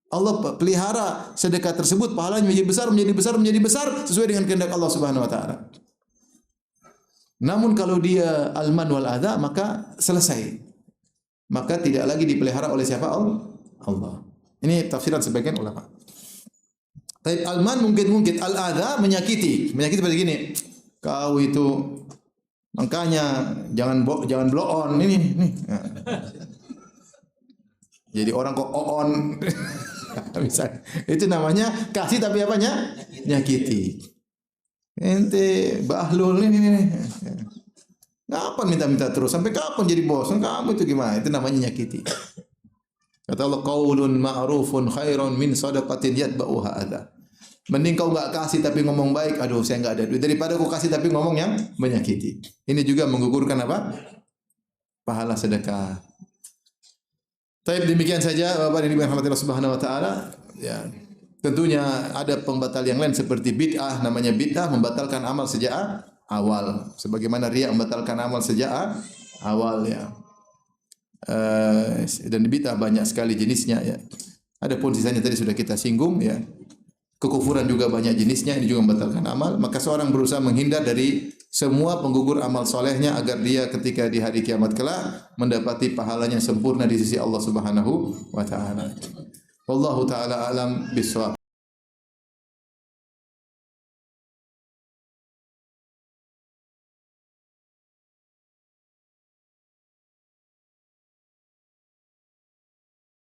Allah pelihara sedekah tersebut, pahalanya menjadi besar sesuai dengan kehendak Allah Subhanahu wa taala. Namun kalau dia alman wal adha maka selesai. Maka tidak lagi dipelihara oleh siapa? Allah. Ini tafsiran sebagian ulama. Tapi alman mungkin al-adha menyakiti seperti gini. Kau itu makanya jangan blow on ini. Jadi orang kok on. Bisa. Itu namanya kasih tapi apanya? Nyakiti. Ente bahlul ini. Kapan minta-minta terus? Sampai kapan jadi bos? Kamu itu gimana? Itu namanya nyakiti. Kata Allah, qaulun ma'rufun khairun min shadaqatin yatba'uha adza. Mending kau enggak kasih tapi ngomong baik, aduh saya enggak ada duit, daripada kau kasih tapi ngomong yang menyakiti. Ini juga menggugurkan apa? Pahala sedekah. Baik, demikian saja Bapak dan Ibu yang dirahmati Allah Subhanahu wa taala. Ya. Tentunya ada pembatal yang lain seperti bid'ah, namanya bid'ah membatalkan amal sejak awal. Sebagaimana riya membatalkan amal sejak awal ya. Dan bid'ah banyak sekali jenisnya ya. Adapun sisanya tadi sudah kita singgung ya. Kekufuran juga banyak jenisnya, ini juga membatalkan amal. Maka seorang berusaha menghindar dari semua penggugur amal solehnya agar dia ketika di hari kiamat kelak mendapati pahalanya sempurna di sisi Allah Subhanahu wa taala. Wallahu taala alam bisawab.